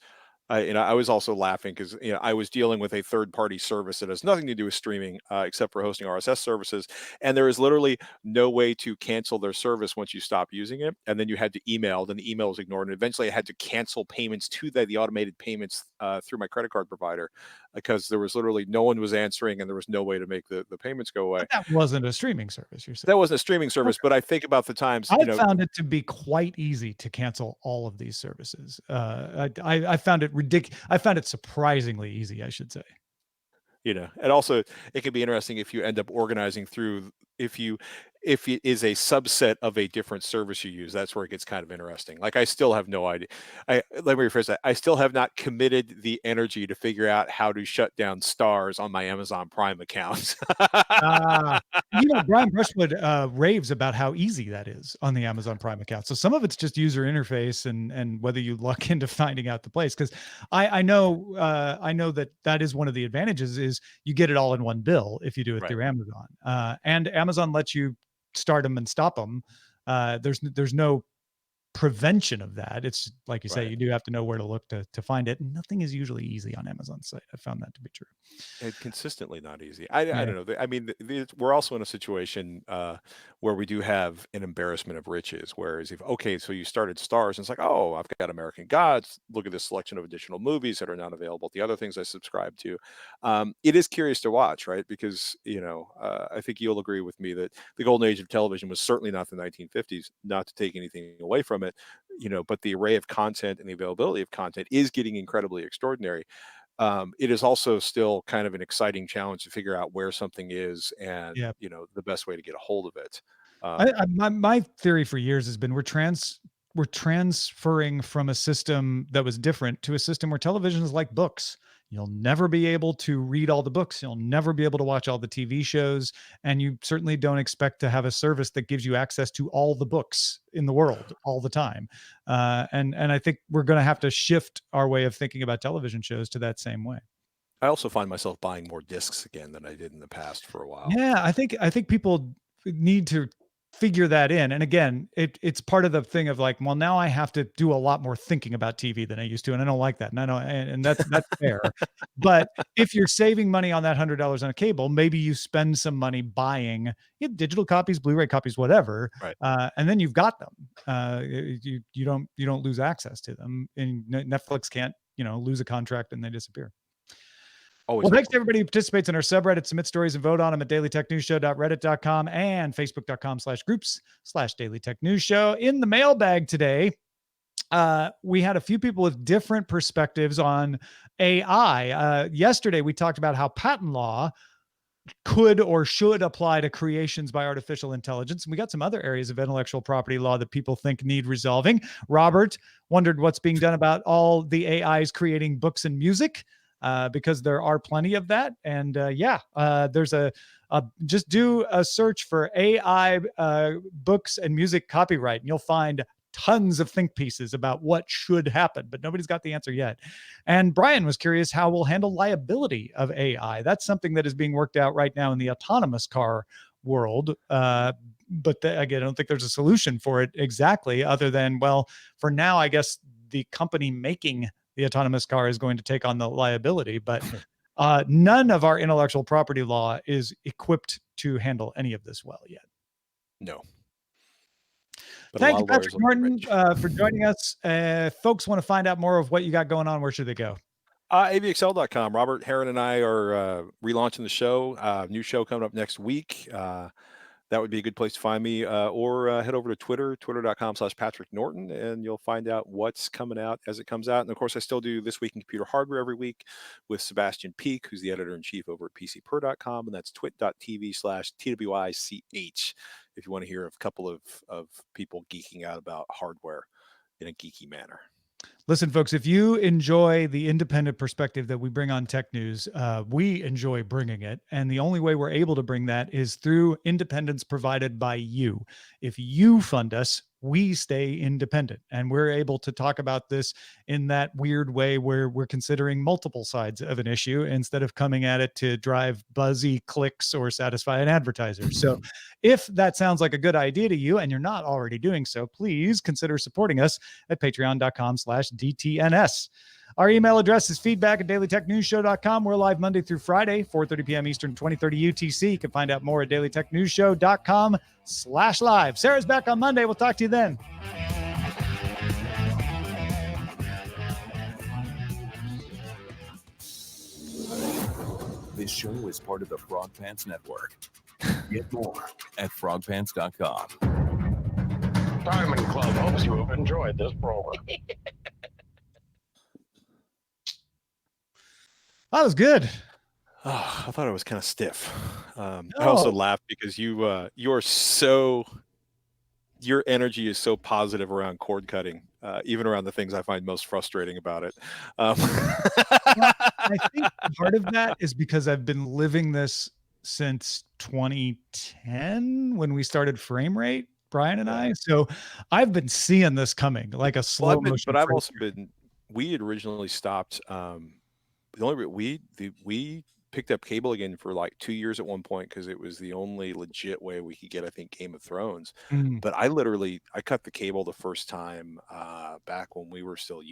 I was also laughing because I was dealing with a third-party service that has nothing to do with streaming except for hosting RSS services, and there is literally no way to cancel their service once you stop using it. And then you had to email, then the email was ignored, and eventually I had to cancel payments to the automated payments through my credit card provider because there was literally no one was answering, and there was no way to make the payments go away. But that wasn't a streaming service, you're saying? That wasn't a streaming service, but I think about the times, I found it to be quite easy to cancel all of these services. I found it ridiculous. I found it surprisingly easy, I should say. And also it can be interesting if you end up organizing through, if it is a subset of a different service you use. That's where it gets kind of interesting. Like, I still have no idea. Let me rephrase that. I still have not committed the energy to figure out how to shut down stars on my Amazon Prime account. Brian Brushwood raves about how easy that is on the Amazon Prime account. So some of it's just user interface and whether you luck into finding out the place. Because I know that is one of the advantages is you get it all in one bill if you do it Right. through Amazon. And Amazon lets you start them and stop them. There's no prevention of that. It's like you say, Right. you do have to know where to look to find it. Nothing is usually easy on Amazon's site. I found that to be true. It's consistently not easy. I don't know. I mean, we're also in a situation where we do have an embarrassment of riches. Whereas so you started Stars, and it's like, oh, I've got American Gods. Look at this selection of additional movies that are not available. The other things I subscribe to. It is curious to watch, right? Because I think you'll agree with me that the golden age of television was certainly not the 1950s. Not to take anything away from it, but the array of content and the availability of content is getting incredibly extraordinary. It is also still kind of an exciting challenge to figure out where something is and the best way to get a hold of it. My theory for years has been we're transferring from a system that was different to a system where television is like books. You'll never be able to read all the books. You'll never be able to watch all the TV shows. And you certainly don't expect to have a service that gives you access to all the books in the world all the time. And I think we're going to have to shift our way of thinking about television shows to that same way. I also find myself buying more discs again than I did in the past for a while. Yeah, I think people need to figure that in. And again, it's part of the thing of like, well, now I have to do a lot more thinking about TV than I used to. And I don't like that. And I know, and that's fair. But if you're saving money on that $100 on a cable, maybe you spend some money buying digital copies, Blu-ray copies, whatever. Right. And then you've got them. You don't lose access to them. And Netflix can't, lose a contract and they disappear. Always well, thanks to everybody who participates in our subreddit. Submit stories and vote on them at dailytechnewsshow.reddit.com and facebook.com/groups/dailytechnewsshow. In the mailbag today, we had a few people with different perspectives on AI. Yesterday, we talked about how patent law could or should apply to creations by artificial intelligence. And we got some other areas of intellectual property law that people think need resolving. Robert wondered what's being done about all the AIs creating books and music. Because there are plenty of that. And there's a Just do a search for AI books and music copyright, and you'll find tons of think pieces about what should happen, but nobody's got the answer yet. And Brian was curious how we'll handle liability of AI. That's something that is being worked out right now in the autonomous car world. Again, I don't think there's a solution for it exactly, other than, well, for now, I guess the company making the autonomous car is going to take on the liability, but none of our intellectual property law is equipped to handle any of this well yet. No. But Thank you, Patrick Norton, for joining us. Folks want to find out more of what you got going on. Where should they go? avxl.com. Robert Heron and I are relaunching the show. New show coming up next week. That would be a good place to find me, or head over to Twitter, twitter.com/Patrick Norton, and you'll find out what's coming out as it comes out. And of course, I still do This Week in Computer Hardware every week with Sebastian Peak, who's the editor-in-chief over at PCPer.com, and that's twit.tv/TWICH if you want to hear a couple of people geeking out about hardware in a geeky manner. Listen, folks, if you enjoy the independent perspective that we bring on tech news, we enjoy bringing it. And the only way we're able to bring that is through independence provided by you. If you fund us, we stay independent, and we're able to talk about this in that weird way where we're considering multiple sides of an issue instead of coming at it to drive buzzy clicks or satisfy an advertiser. So if that sounds like a good idea to you and you're not already doing so, please consider supporting us at patreon.com/DTNS. Our email address is feedback@dailytechnewsshow.com. We're live Monday through Friday, 4:30 p.m. Eastern, 2030 UTC. You can find out more at dailytechnewsshow.com/live. Sarah's back on Monday. We'll talk to you then. This show is part of the Frog Pants Network. Get more at frogpants.com. Diamond Club hopes you have enjoyed this program. That was good. Oh, I thought it was kind of stiff. I also laughed because you are so, your energy is so positive around cord cutting, even around the things I find most frustrating about it. I think part of that is because I've been living this since 2010 when we started Frame Rate, Brian and I. So I've been seeing this coming like a slow motion. But I've also been, we had originally stopped. The only we picked up cable again for like 2 years at one point because it was the only legit way we could get, I think, Game of Thrones. But I cut the cable the first time back when you were still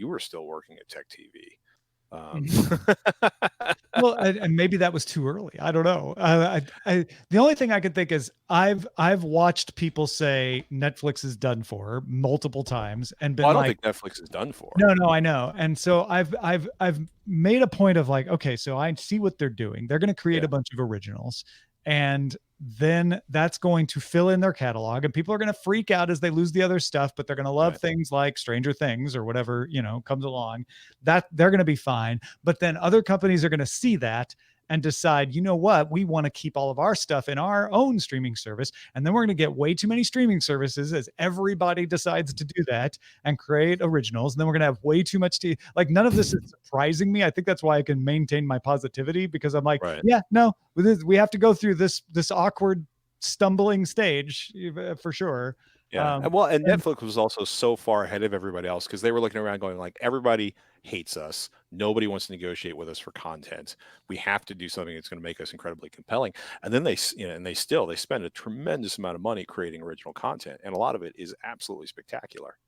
working at Tech TV. Well, and maybe that was too early. I don't know. The only thing I could think is I've watched people say Netflix is done for multiple times and been I don't think Netflix is done for. No, I know. And so I've made a point of like, okay, so I see what they're doing. They're going to create a bunch of originals, and then that's going to fill in their catalog, and people are going to freak out as they lose the other stuff, but they're going to love things like Stranger Things or whatever, comes along. That they're going to be fine. But then other companies are going to see that and decide, you know what, we want to keep all of our stuff in our own streaming service. And then we're going to get way too many streaming services as everybody decides to do that and create originals. And then we're going to have way too much like, none of this is surprising me. I think that's why I can maintain my positivity, because I'm like, yeah, no, we have to go through this awkward stumbling stage for sure. Yeah. And Netflix was also so far ahead of everybody else because they were looking around going like, everybody hates us. Nobody wants to negotiate with us for content. We have to do something that's going to make us incredibly compelling. And then they spend a tremendous amount of money creating original content. And a lot of it is absolutely spectacular.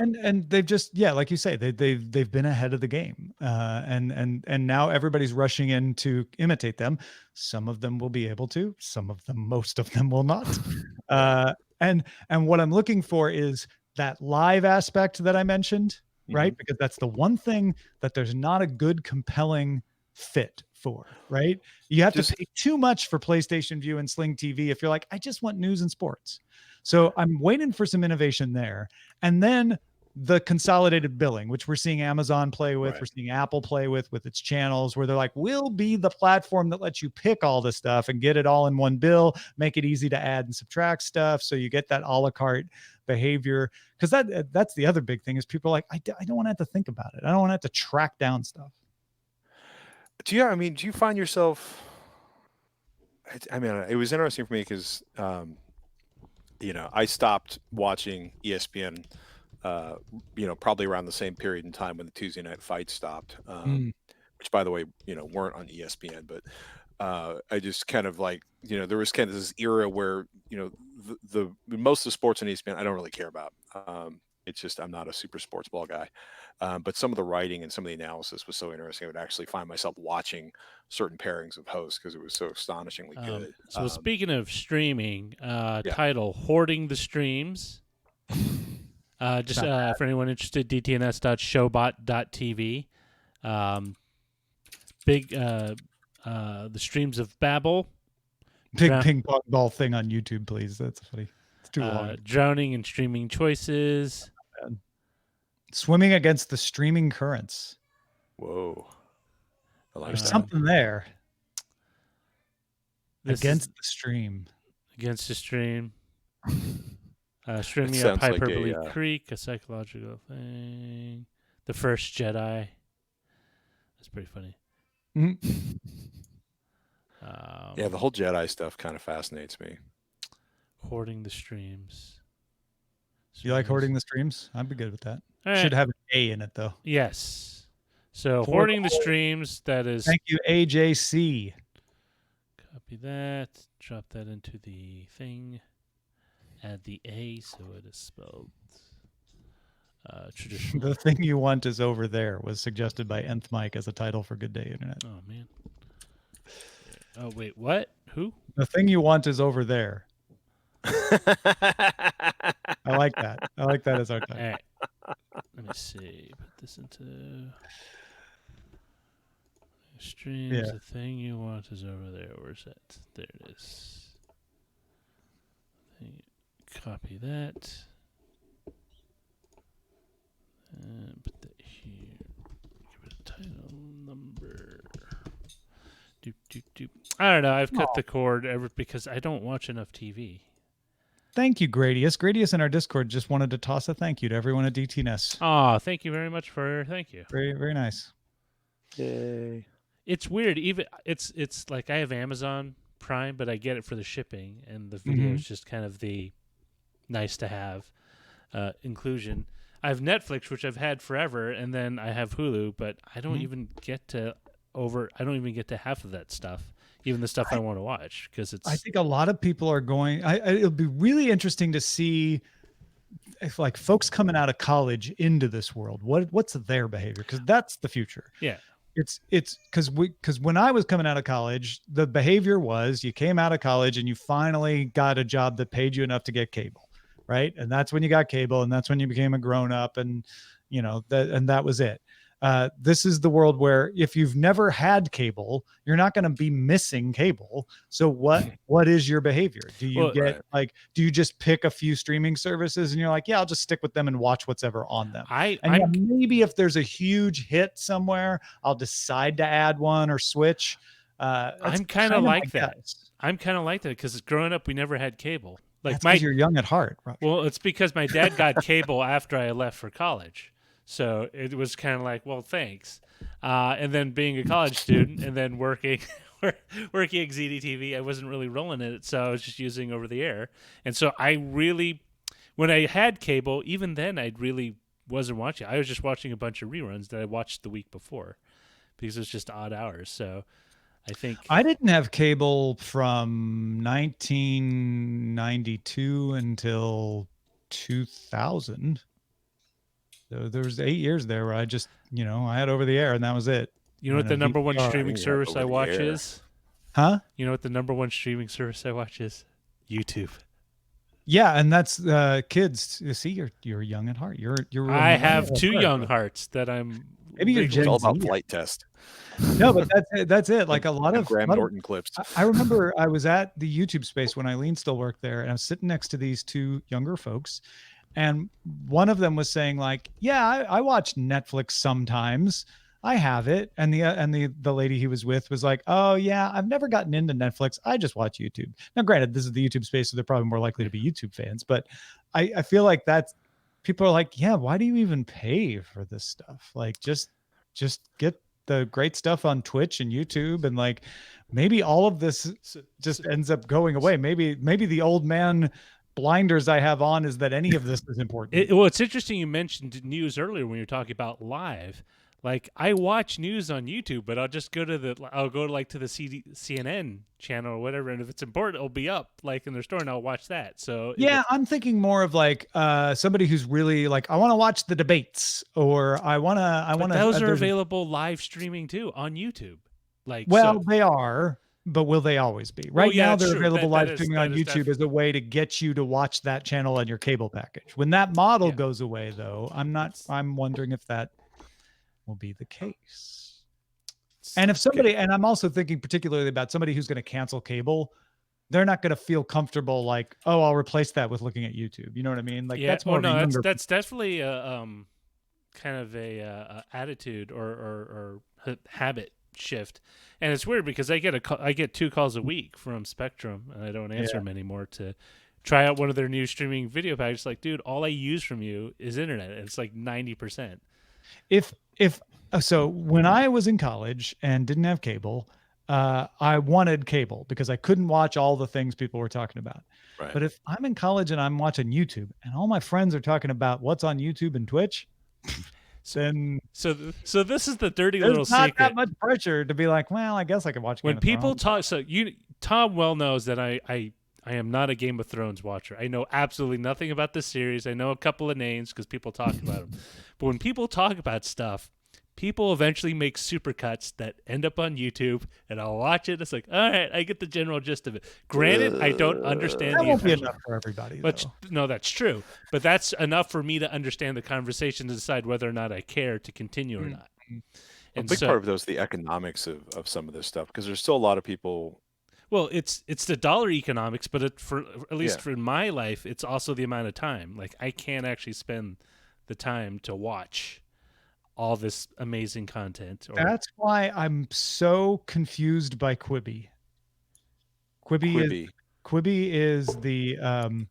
And they've just, like you say, they've been ahead of the game, and now everybody's rushing in to imitate them. Some of them will be able to, most of them will not. And what I'm looking for is that live aspect that I mentioned, right? Because that's the one thing that there's not a good, compelling fit for, right? You have to pay too much for PlayStation View and Sling TV if you're like, I just want news and sports. So I'm waiting for some innovation there. And then the consolidated billing, which we're seeing Amazon play with, we're seeing Apple play with its channels, where they're like, we'll be the platform that lets you pick all the stuff and get it all in one bill, make it easy to add and subtract stuff. So you get that a la carte behavior. Because that's the other big thing is people are like, I don't want to have to think about it. I don't want to have to track down stuff. Do you find yourself, I mean, it was interesting for me because, I stopped watching ESPN, probably around the same period in time when the Tuesday night fights stopped, which, by the way, weren't on ESPN. But I just kind of like, there was kind of this era where, the most of the sports on ESPN I don't really care about. It's just I'm not a super sports ball guy. But some of the writing and some of the analysis was so interesting. I would actually find myself watching certain pairings of hosts because it was so astonishingly good. So speaking of streaming, Yeah. title Hoarding the Streams. Just for anyone interested, dtns.showbot.tv. The Streams of Babel. Big ping pong ball thing on YouTube, please. That's funny. It's too long. Drowning and Streaming Choices. Swimming against the streaming currents. Whoa. I like There's that. something there. Against the stream. Against the stream. Streaming It up sounds like Hyperbole a, Creek, a psychological thing. The First Jedi. That's pretty funny. Mhm. Yeah, the whole Jedi stuff kind of fascinates me. Hoarding the Streams. You like hoarding the streams? I'd be good with that. All right. Should have an A in it though. Yes. So For Hoarding the the Streams, that is. Thank you, AJC. Copy that. Drop that into the thing. Add the A so it is spelled traditional. The thing you want is over there was suggested by Nth Mike as a title for Good Day Internet. Oh, man. Oh, wait. What? Who? The thing you want is over there. I like that. I like that as our All title. right. Let me see. Put this into streams. Yeah. The thing you want is over there. Where's that? There it is. Copy that. And put that here. Give it a title number. Doop, doop, doop. I don't know. I've cut the cord because I don't watch enough TV. Thank you, Gradius. Gradius in our Discord just wanted to toss a thank you to everyone at DTNS. Oh, thank you very much for thank you. Very, very nice. Yay. It's weird. Even it's like I have Amazon Prime, but I get it for the shipping, and the video is just kind of the nice to have inclusion. I have Netflix, which I've had forever, and then I have Hulu, but I don't even get to half of that stuff, even the stuff I want to watch, because it's. I think a lot of people are going. It'll be really interesting to see if like folks coming out of college into this world. What's their behavior? Because that's the future. Yeah. It's because when I was coming out of college, the behavior was you came out of college and you finally got a job that paid you enough to get cable, right? And that's when you got cable, and that's when you became a grown up, and that was it. This is the world where if you've never had cable, you're not going to be missing cable. So what is your behavior? Do you do you just pick a few streaming services and you're like, yeah, I'll just stick with them and watch what's ever on them? Maybe if there's a huge hit somewhere, I'll decide to add one or switch. I'm kind of like that. I'm kind of like that because growing up, we never had cable. Like that's you're young at heart. Roger. Well, it's because my dad got cable after I left for college. So it was kind of like, well, thanks. And then being a college student and then working at ZDTV, I wasn't really rolling in it. So I was just using over the air. And so when I had cable, even then I really wasn't watching. I was just watching a bunch of reruns that I watched the week before because it was just odd hours. So I think I didn't have cable from 1992 until 2000. There was 8 years there where I just, I had over the air and that was it. You know what the number one streaming service I watch is? Huh? You know what the number one streaming service I watch is? YouTube. Yeah, and that's kids. You see, you're young at heart. I have two young hearts that I'm. Maybe you're It's all about flight test. No, but that's it. Like a lot of Graham Norton clips. I remember I was at the YouTube space when Eileen still worked there, and I was sitting next to these two younger folks. And one of them was saying like, yeah, I watch Netflix sometimes. I have it. And the lady he was with was like, oh yeah, I've never gotten into Netflix. I just watch YouTube. Now, granted, this is the YouTube space, so they're probably more likely to be YouTube fans. But I feel like people are like, yeah, why do you even pay for this stuff? Like just get the great stuff on Twitch and YouTube, and like maybe all of this just ends up going away. Maybe the old man blinders I have on is that any of this is important. Well, it's interesting you mentioned news earlier when you were talking about live. Like I watch news on YouTube, but I'll just go to the CNN channel or whatever, and if it's important, it'll be up like in their store, and I'll watch that. So yeah, I'm thinking more of like somebody who's really like, I want to watch the debates, or I want to. Those are available live streaming too on YouTube. Like, well, so, they are, but will they always be? Right yeah, now, they're true. available That live is- streaming that on is YouTube as a way to get you to watch that channel on your cable package. When that model goes away, though, I'm wondering if that will be the case. And if somebody, and I'm also thinking particularly about somebody who's going to cancel cable, they're not going to feel comfortable like, oh, I'll replace that with looking at YouTube. You know what I mean? Like that's more of a younger. That's definitely a kind of a attitude or habit shift. And it's weird because I get 2 calls a week from Spectrum, and I don't answer them anymore to try out one of their new streaming video packages. Like, dude, all I use from you is internet. It's like 90%. So when I was in college and didn't have cable, I wanted cable because I couldn't watch all the things people were talking about. Right. But if I'm in college and I'm watching YouTube and all my friends are talking about what's on YouTube and Twitch, then so this is the dirty little there's not secret. that much pressure to be like, well, I guess I could watch. When people talk, so Tom well knows that I am not a Game of Thrones watcher. I know absolutely nothing about this series. I know a couple of names because people talk about them. But when people talk about stuff, people eventually make supercuts that end up on YouTube, and I'll watch it. It's like, all right, I get the general gist of it. Granted, I don't understand that the won't be information. enough for everybody. But no, that's true. But that's enough for me to understand the conversation to decide whether or not I care to continue or not. A big part of those the economics of some of this stuff, because there's still a lot of people. Well, it's the dollar economics, but at least for my life, it's also the amount of time. Like I can't actually spend the time to watch all this amazing content. That's why I'm so confused by Quibi. Quibi is the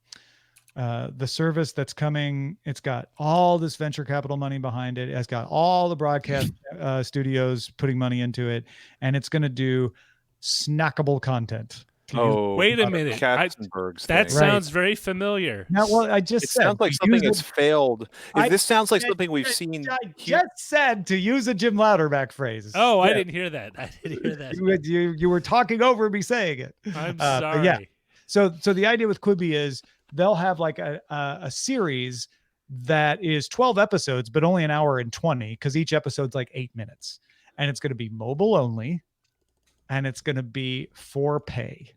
service that's coming. It's got all this venture capital money behind it. It's got all the broadcast studios putting money into it, and it's going to do snackable content. Wait a minute. That sounds very familiar. Now, well, I just said sounds like something that's failed. This sounds like something we've seen. I just said, to use a Jim Louderback phrase. Oh, I didn't hear that. I didn't hear that. You were talking over me saying it. I'm sorry. Yeah. So the idea with Quibi is they'll have like a series that is 12 episodes, but only an hour and 20 because each episode's like 8 minutes, and it's going to be mobile only, and it's going to be for pay.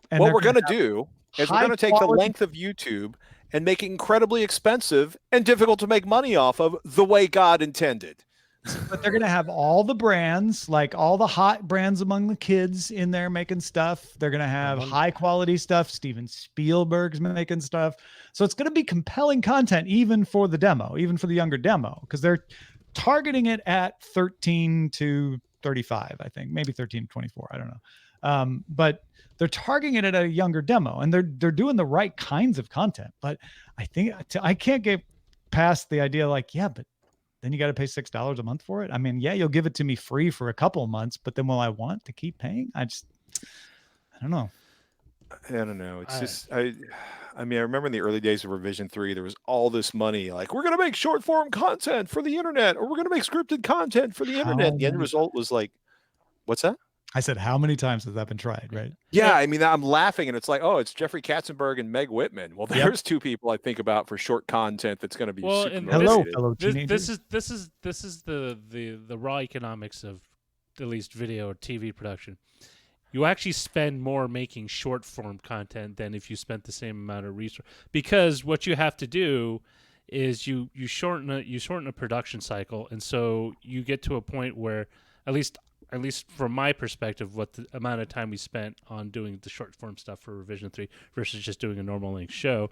And what we're going to do is we're going to take the length of YouTube and make it incredibly expensive and difficult to make money off of the way God intended. But they're going to have all the brands, like all the hot brands among the kids in there making stuff. They're going to have high quality stuff. Steven Spielberg's making stuff. So it's going to be compelling content, even for the demo, even for the younger demo, because they're targeting it at 13 to 35, I think, maybe 13 to 24. I don't know. But they're targeting it at a younger demo, and they're doing the right kinds of content. But I think I can't get past the idea like, yeah, but then you got to pay $6 a month for it. I mean, yeah, you'll give it to me free for a couple of months, but then will I want to keep paying? I don't know. I don't know. It's just, I mean, I remember in the early days of Revision 3, there was all this money. Like, we're going to make short form content for the internet, or we're going to make scripted content for the internet. The end result was like, what's that? I said, how many times has that been tried, right? Yeah, I mean, I'm laughing, and it's like, oh, it's Jeffrey Katzenberg and Meg Whitman. Well, there's two people I think about for short content that's going to be super motivated. Fellow teenagers. This is the raw economics of at least video or TV production. You actually spend more making short form content than if you spent the same amount of resource, because what you have to do is you shorten a production cycle, and so you get to a point where at least from my perspective, what the amount of time we spent on doing the short form stuff for Revision 3 versus just doing a normal length show,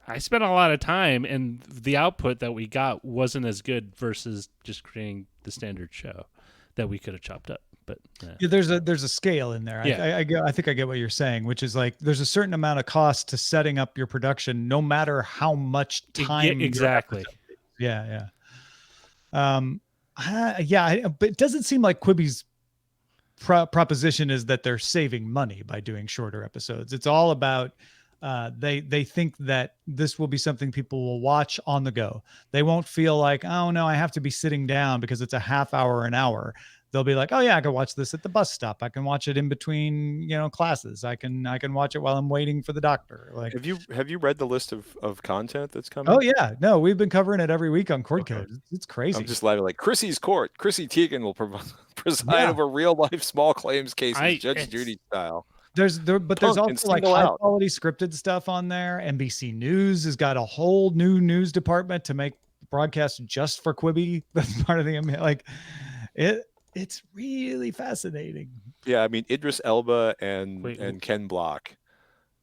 I spent a lot of time, and the output that we got wasn't as good versus just creating the standard show that we could have chopped up. But yeah, there's a scale in there. Yeah. I think I get what you're saying, which is like there's a certain amount of cost to setting up your production, no matter how much time. Exactly. Yeah. But it doesn't seem like Quibi's proposition is that they're saving money by doing shorter episodes. It's all about they think that this will be something people will watch on the go. They won't feel like, oh no, I have to be sitting down because it's a half hour, an hour. They'll be like, oh yeah, I can watch this at the bus stop. I can watch it in between, classes. I can watch it while I'm waiting for the doctor. Like, Have you read the list of content that's coming? oh yeah, no, we've been covering it every week on Cord Okay. Code. It's crazy. I'm just laughing like Chrissy's Court. Chrissy Teigen will preside over real life small claims cases, Judge Judy style. There's also like high out. quality scripted stuff on there. NBC News has got a whole new news department to make broadcasts just for Quibi. That's part of the like it. It's really fascinating. Yeah, I mean Idris Elba and Ken Block.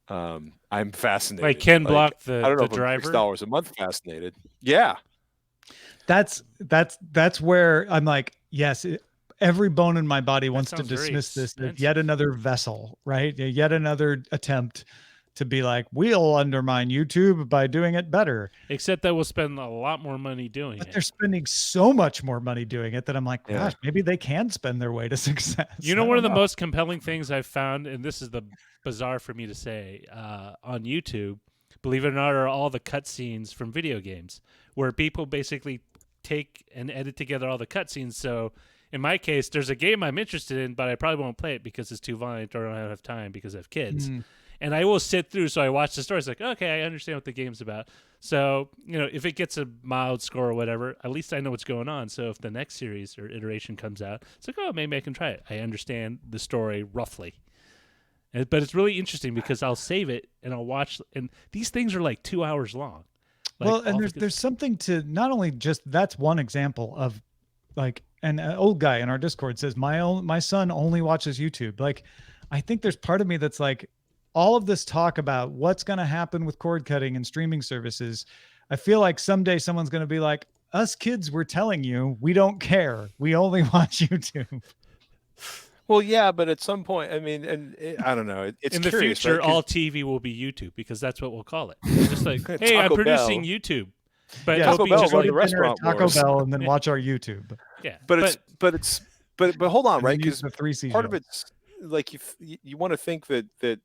I'm fascinated. Like Ken Block, I don't know, the driver. $6 a month. Fascinated. Yeah, that's where I'm like, yes. Every bone in my body wants to dismiss this as yet another vessel, right? Yet another attempt to be like, we'll undermine YouTube by doing it better. Except that we'll spend a lot more money doing it. But they're spending so much more money doing it that I'm like, gosh, maybe they can spend their way to success. One of the most compelling things I've found, and this is the bizarre for me to say, on YouTube, believe it or not, are all the cutscenes from video games, where people basically take and edit together all the cutscenes. So in my case, there's a game I'm interested in, but I probably won't play it because it's too violent or I don't have time because I have kids. And I will sit through, so I watch the story. It's like, okay, I understand what the game's about. So, if it gets a mild score or whatever, at least I know what's going on. So if the next series or iteration comes out, it's like, oh, maybe I can try it. I understand the story roughly. But it's really interesting because I'll save it and I'll watch. And these things are like 2 hours long. Well, and there's something to not only just, that's one example of like, and an old guy in our Discord says, my son only watches YouTube. Like, I think there's part of me that's like, all of this talk about what's going to happen with cord cutting and streaming services. I feel like someday someone's going to be like, us kids were telling you, we don't care. We only watch YouTube. Well, yeah, but at some point, I mean, I don't know. It's in the curious, future, right? all TV will be YouTube because that's what we'll call it. It's just like, hey, I'm producing YouTube. But Taco Bell, just go like to restaurant Taco Bell and then watch our YouTube. Yeah, but hold on, right? Because part of it's like you want to think that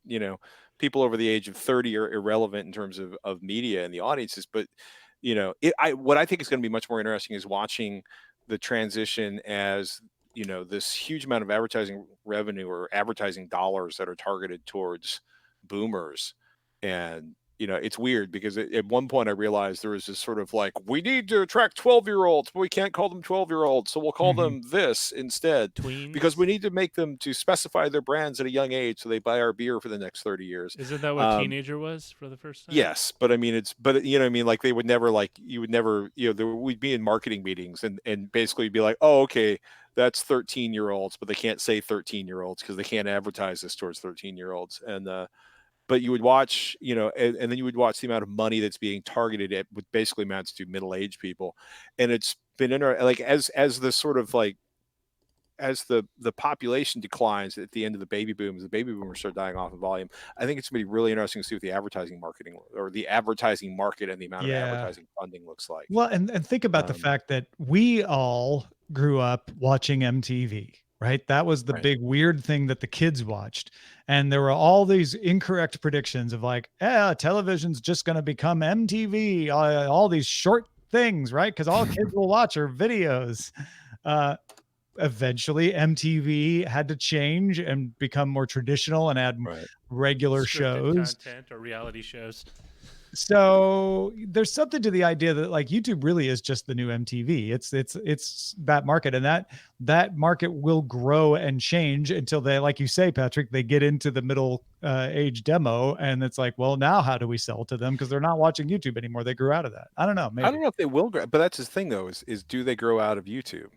people over the age of 30 are irrelevant in terms of media and the audiences, but what I think is going to be much more interesting is watching the transition as this huge amount of advertising revenue or advertising dollars that are targeted towards boomers. And it's weird because at one point I realized there was this sort of like, we need to attract 12-year-olds, but we can't call them 12-year-olds. So we'll call them this instead. Tweens. Because we need to make them to specify their brands at a young age so they buy our beer for the next 30 years. Isn't that what teenager was for the first time? Yes. But I mean, like they would never we'd be in marketing meetings and basically be like, oh, okay, that's 13-year-olds, but they can't say 13-year-olds because they can't advertise this towards 13-year-olds. And, but you would watch, and then you would watch the amount of money that's being targeted at what basically amounts to middle-aged people. And it's been like as the sort of like as the population declines at the end of the baby boom, as the baby boomers start dying off in volume, I think it's going to be really interesting to see what the advertising market and the amount of advertising funding looks like. Well, and think about the fact that we all grew up watching MTV. Right. That was the big weird thing that the kids watched. And there were all these incorrect predictions of like, television's just going to become MTV, all these short things, right? Because all kids will watch are videos. Eventually, MTV had to change and become more traditional and add regular scripted shows. Content or reality shows. So there's something to the idea that like YouTube really is just the new MTV. It's that market, and that market will grow and change until they, like you say, Patrick, they get into the middle age demo, and it's like, well, now how do we sell to them because they're not watching YouTube anymore? They grew out of that. I don't know. Maybe. I don't know if they will grow, but that's his thing though. Is do they grow out of YouTube?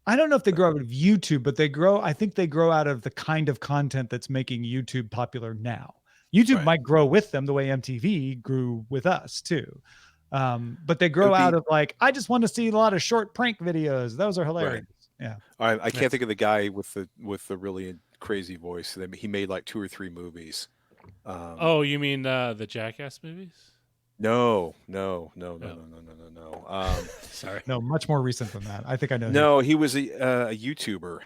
I don't know if they grow out of YouTube, but I think they grow out of the kind of content that's making YouTube popular now. YouTube might grow with them the way MTV grew with us too. But they grow out of like, I just want to see a lot of short prank videos. Those are hilarious. Right. Yeah. I can't think of the guy with the really crazy voice. He made like 2 or 3 movies. You mean the Jackass movies? No. Sorry. No, much more recent than that. I think I know. who. No, he was a YouTuber.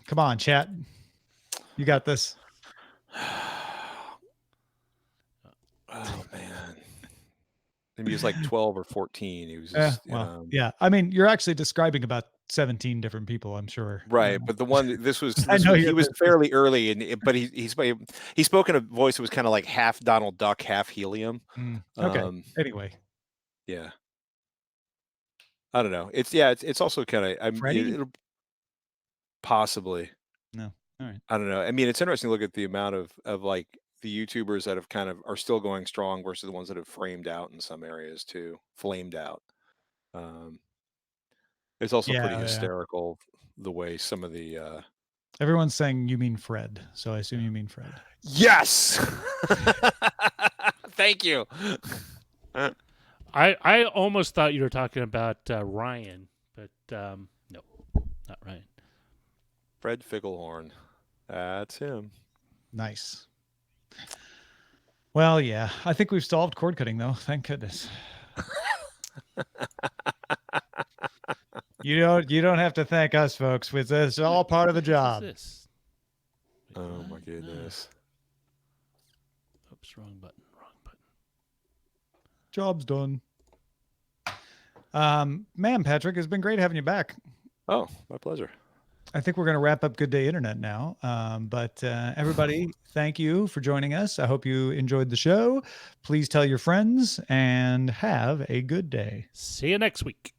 Come on, chat. You got this. Oh man, maybe he was like 12 or 14. He was Yeah, just, well, yeah. I mean, you're actually describing about 17 different people, I'm sure. right. But the one this was, I know he you're was the- fairly early, but he spoke in a voice that was kind of like half Donald Duck, half helium. Okay. Anyway, Yeah. I don't know. It's also kind of Freddie? it'll possibly. No. All right. I don't know. I mean, it's interesting to look at the amount of like the YouTubers that have kind of are still going strong versus the ones that have framed out in some areas too, flamed out. It's also pretty Yeah. hysterical the way some of the Everyone's saying you mean Fred, so I assume you mean Fred. yes. Thank you. I almost thought you were talking about Ryan, but no, not Ryan. Fred Ficklehorn. That's him. Nice. Well, yeah. I think we've solved cord cutting, though. Thank goodness. You don't have to thank us, folks. It's all part of the job. What is this? Wait, Oh what? my goodness. No. Oops, wrong button. Job's done. Man, Patrick, it's been great having you back. Oh, my pleasure. I think we're going to wrap up Good Day Internet now. But everybody, thank you for joining us. I hope you enjoyed the show. Please tell your friends and have a good day. See you next week.